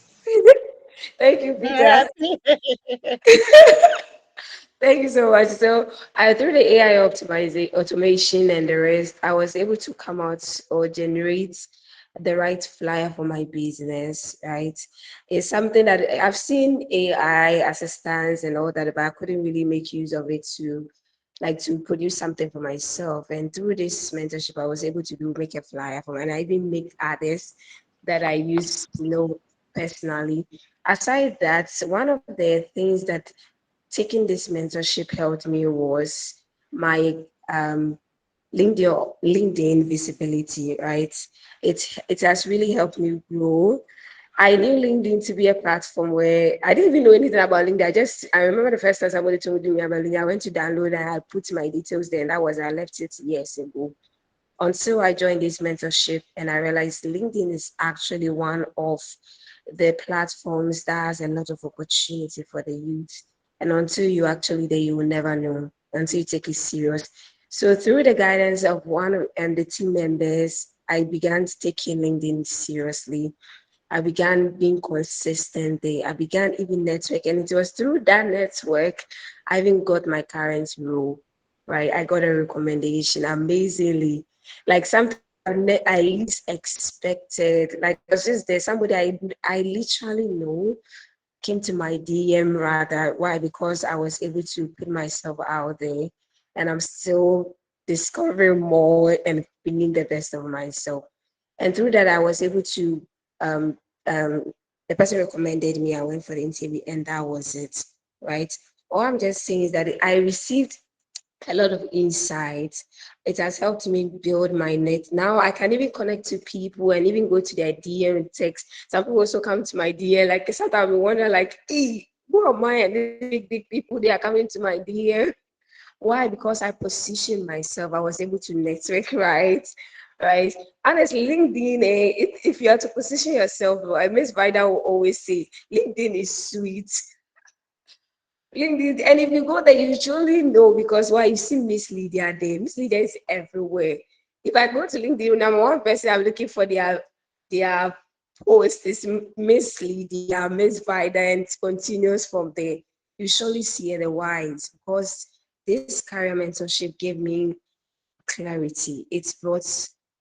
[SPEAKER 11] Thank you, Peter.
[SPEAKER 2] Yeah.
[SPEAKER 11] Thank you so much. So, through the AI optimization, automation, and the rest, I was able to come out or generate the right flyer for my business. Right, it's something that I've seen AI assistants and all that, but I couldn't really make use of it to like to produce something for myself. And through this mentorship, I was able to do make a flyer for, and I even make others that I use, personally. Aside that, one of the things that taking this mentorship helped me was my LinkedIn visibility, right? It has really helped me grow. I knew LinkedIn to be a platform where I didn't even know anything about LinkedIn. I remember the first time somebody told me about LinkedIn. I went to download and I put my details there, and that was I left it years ago until I joined this mentorship and I realized LinkedIn is actually one of the platforms that has a lot of opportunity for the youth. And until you actually there, you will never know until you take it serious. So through the guidance of and the team members, I began taking LinkedIn seriously. I began being consistent there. I began even network, and it was through that network I even got my current role. Right, I got a recommendation amazingly, like something I least expected. Like I was just there, somebody I literally know came to my DM rather. Why? Because I was able to put myself out there, and I'm still discovering more and bringing the best of myself. And through that, I was able to. Um, the person recommended me. I went for the interview, and that was it. Right. All I'm just saying is that I received a lot of insights. It has helped me build my net. Now I can even connect to people and even go to their DM and text. Some people also come to my DM. Like sometimes we wonder, like, hey, who am I? And these big people, they are coming to my DM. Why? Because I positioned myself. I was able to network, right? Right. Honestly, LinkedIn, if you are to position yourself, Miss Vida will always say, LinkedIn is sweet. LinkedIn, and if you go there, you surely know because why you see Miss Lydia there. Miss Lydia is everywhere. If I go to LinkedIn, number one person I'm looking for their post is Miss Lydia, Miss Vida, and it continues from there. You surely see the whys because this career mentorship gave me clarity. It brought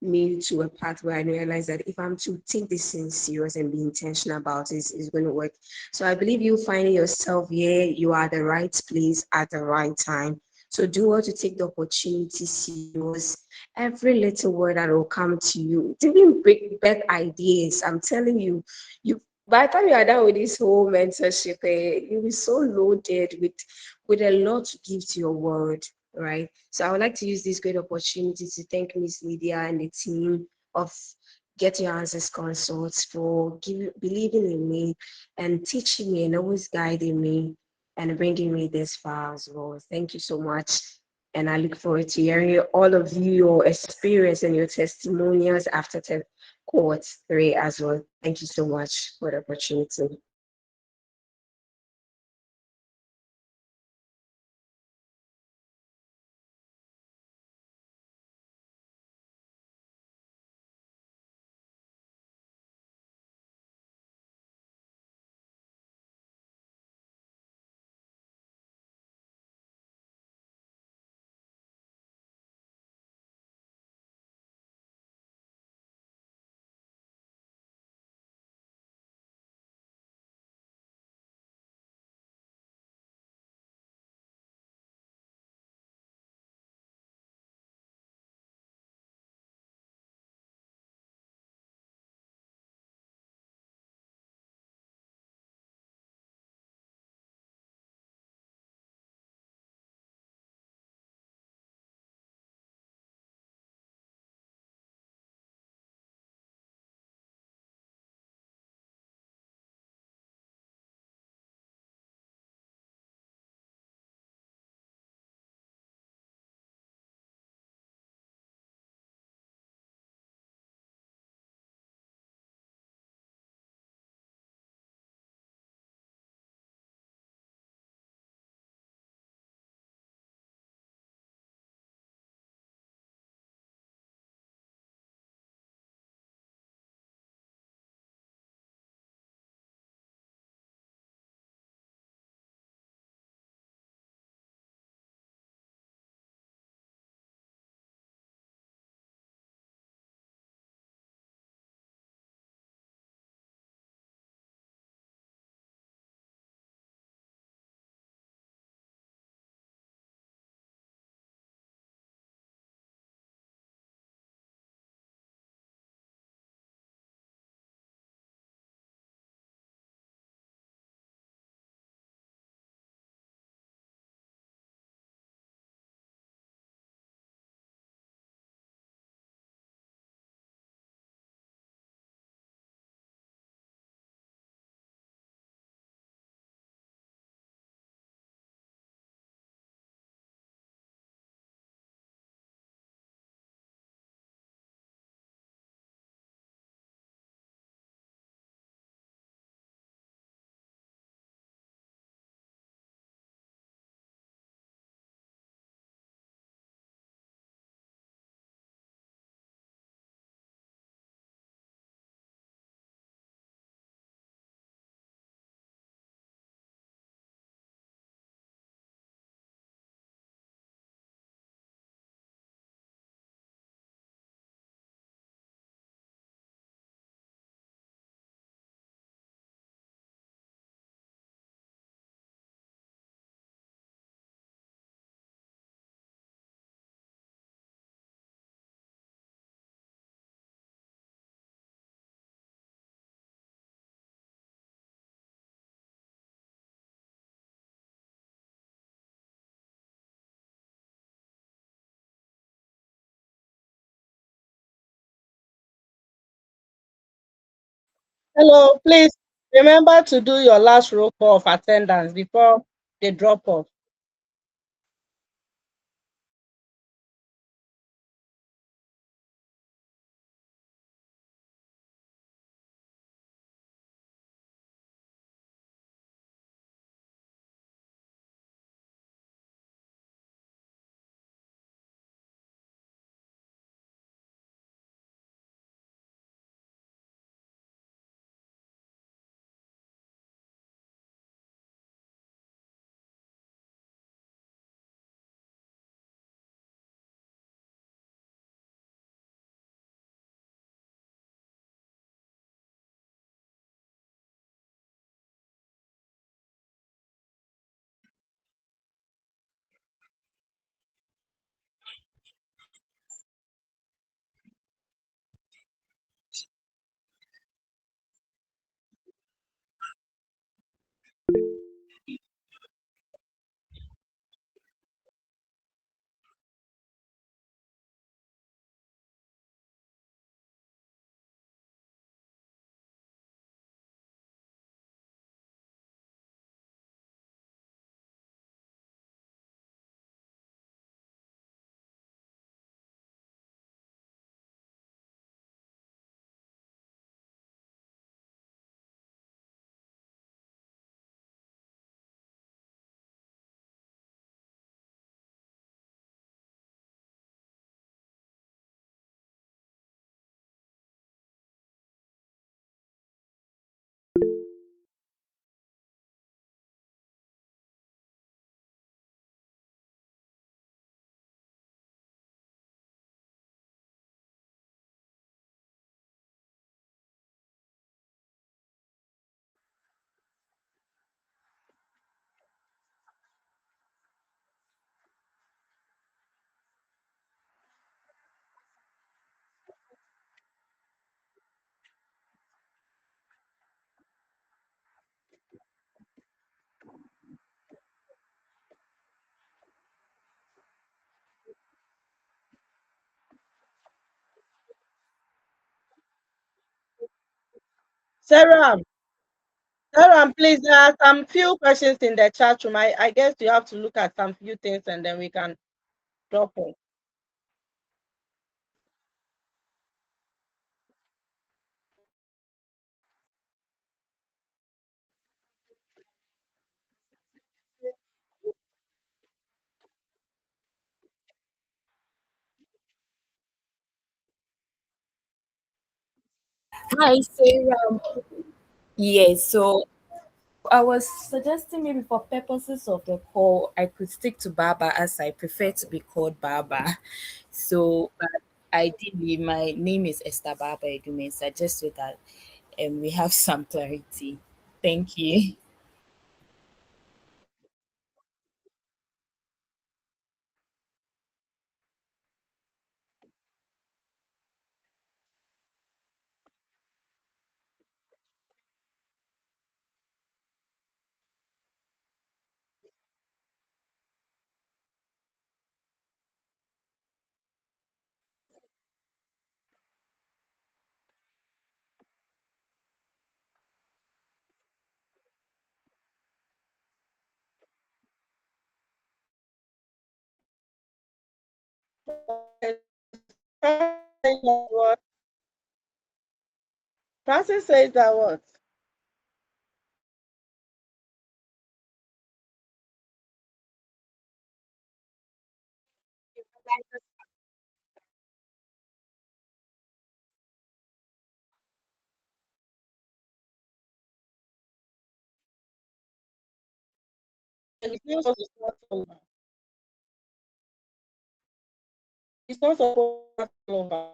[SPEAKER 11] me to a path where I realized that if I'm to take this thing serious and be intentional about it, it's going to work. So I believe you finding yourself here, you are at the right place at the right time. So do well to take the opportunity serious. Every little word that will come to you, it even bring back ideas. I'm telling you, you by the time you are done with this whole mentorship, you'll be so loaded with a lot to give to your world, right? So I would like to use this great opportunity to thank Miss Lydia and the team of Get Your Answers Consults for believing in me and teaching me and always guiding me and bringing me this far as well. Thank you so much. And I look forward to hearing all of you, your experience and your testimonials after Cohort 3 as well. Thank you so much for the opportunity.
[SPEAKER 2] Hello, please remember to do your last roll call of attendance before they drop off. Sarah, Sarah, please, there are some few questions in the chat room. I guess you have to look at some few things and then we can drop it.
[SPEAKER 3] Hi, Sarah. Yes, so I was suggesting maybe for purposes of the call, I could stick to Baba as I prefer to be called Baba. So, but ideally, my name is Esther Baba Edumesa, just so that we have some clarity. Thank you.
[SPEAKER 2] Francis says that what? It's not supposed to start over. It's not supposed to start over.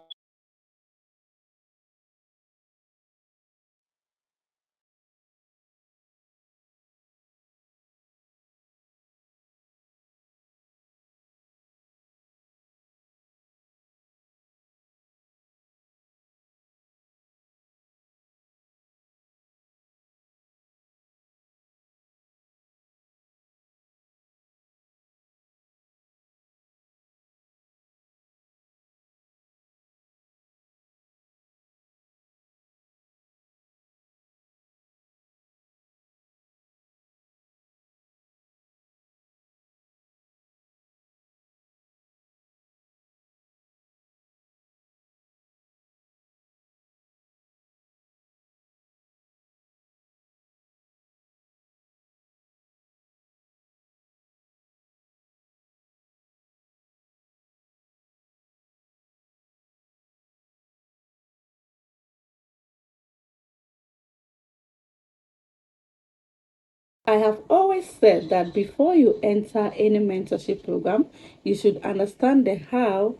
[SPEAKER 12] I have always said that before you enter any mentorship program, you should understand the how,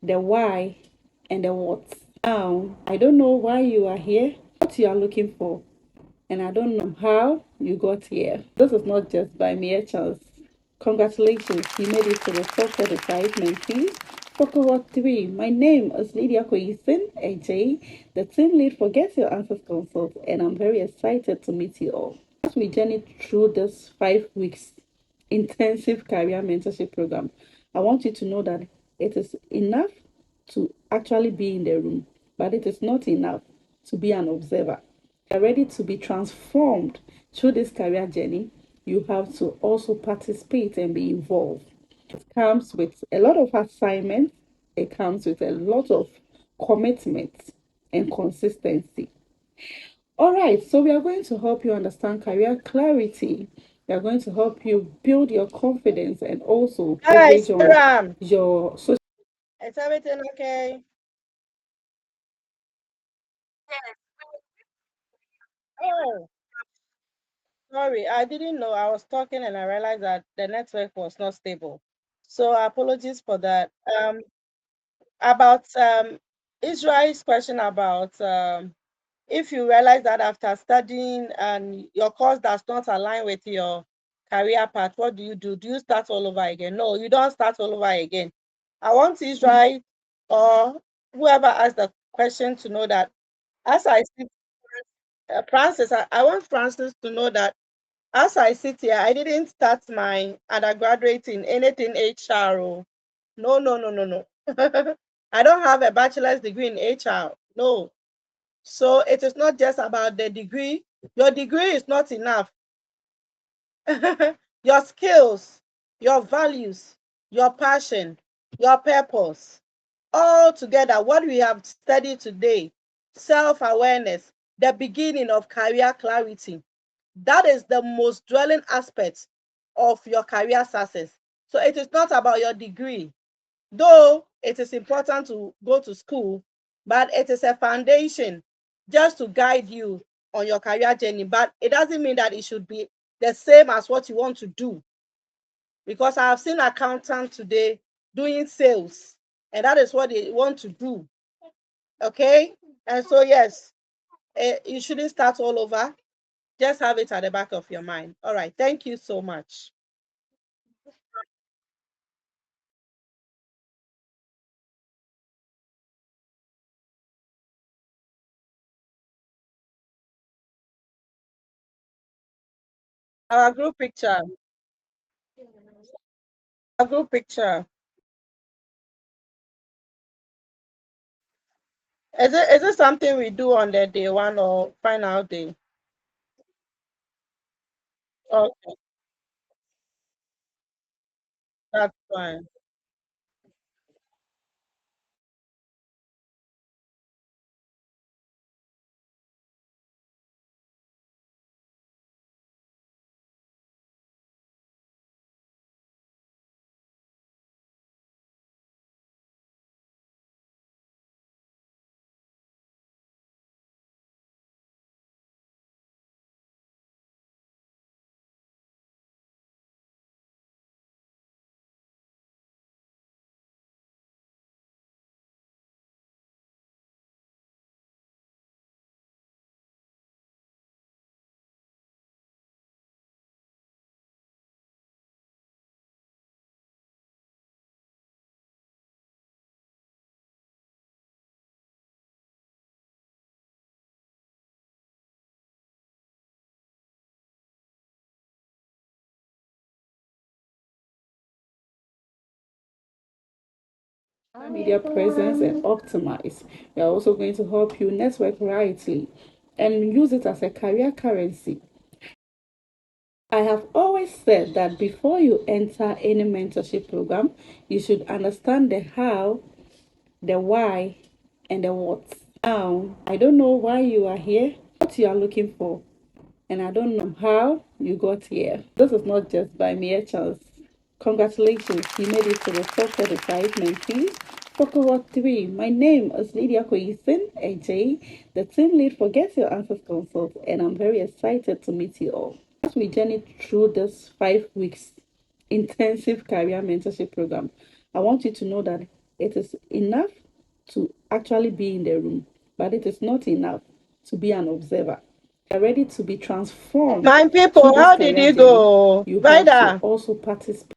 [SPEAKER 12] the why, and the what. Now, I don't know why you are here, what you are looking for, and I don't know how you got here. This is not just by mere chance. Congratulations, you made it to the first 35 mentees for Cohort 3. My name is Lydia Koyisin, AJ, the team lead for Get Your Answers Consult, and I'm very excited to meet you all. As we journey through this 5 weeks intensive career mentorship program, I want you to know that it is enough to actually be in the room, but it is not enough to be an observer. You're ready to be transformed through this career journey, you have to also participate and be involved. It comes with a lot of assignments, it comes with a lot of commitment and consistency. All right, so we are going to help you understand career clarity. We are going to help you build your confidence and also
[SPEAKER 2] Hi,
[SPEAKER 12] leverage on
[SPEAKER 2] Siram.
[SPEAKER 12] your social.
[SPEAKER 2] Is everything okay? Oh, sorry, I didn't know. I was talking and I realized that the network was not stable. So apologies for that. About Israel's question about if you realize that after studying and your course does not align with your career path, what do you do? Do you start all over again? No, you don't start all over again. I want Israel or whoever asked the question to know that as I sit, Francis, I want Francis to know that as I sit here, I didn't start my undergraduate in anything HR. No, no, no, no, no. I don't have a bachelor's degree in HR. No. So it is not just about the degree. Your degree is not enough. Your skills, your values, your passion, your purpose, all together, what we have studied today, self-awareness, the beginning of career clarity. That is the most dwelling aspect of your career success. So it is not about your degree, though it is important to go to school, but it is a foundation just to guide you on your career journey. But it doesn't mean that it should be the same as what you want to do. Because I have seen accountants today doing sales, and that is what they want to do. Okay? And so, yes, you shouldn't start all over. Just have it at the back of your mind. All right. Thank you so much. Our group picture. Our group picture. Is it something we do on the day one or final day? Okay, that's fine.
[SPEAKER 12] Media presence and optimize. We are also going to help you network rightly and use it as a career currency. I have always said that before you enter any mentorship program, you should understand the how, the why, and the what. Now, I don't know why you are here, what you are looking for, and I don't know how you got here. This is not just by mere chance. Congratulations, you made it to the first 35 mentees for Cohort 3. My name is Lydia Koyisin, AJ, the team lead for Get Your Answers Consult, and I'm very excited to meet you all. as we journey through this 5 weeks intensive career mentorship program, I want you to know that it is enough to actually be in the room, but it is not enough to be an observer. You're ready to be transformed
[SPEAKER 2] My
[SPEAKER 12] through
[SPEAKER 2] people,
[SPEAKER 12] this
[SPEAKER 2] how did
[SPEAKER 12] career
[SPEAKER 2] you
[SPEAKER 12] journey.
[SPEAKER 2] go?
[SPEAKER 12] You have to
[SPEAKER 2] Vida?
[SPEAKER 12] also participate.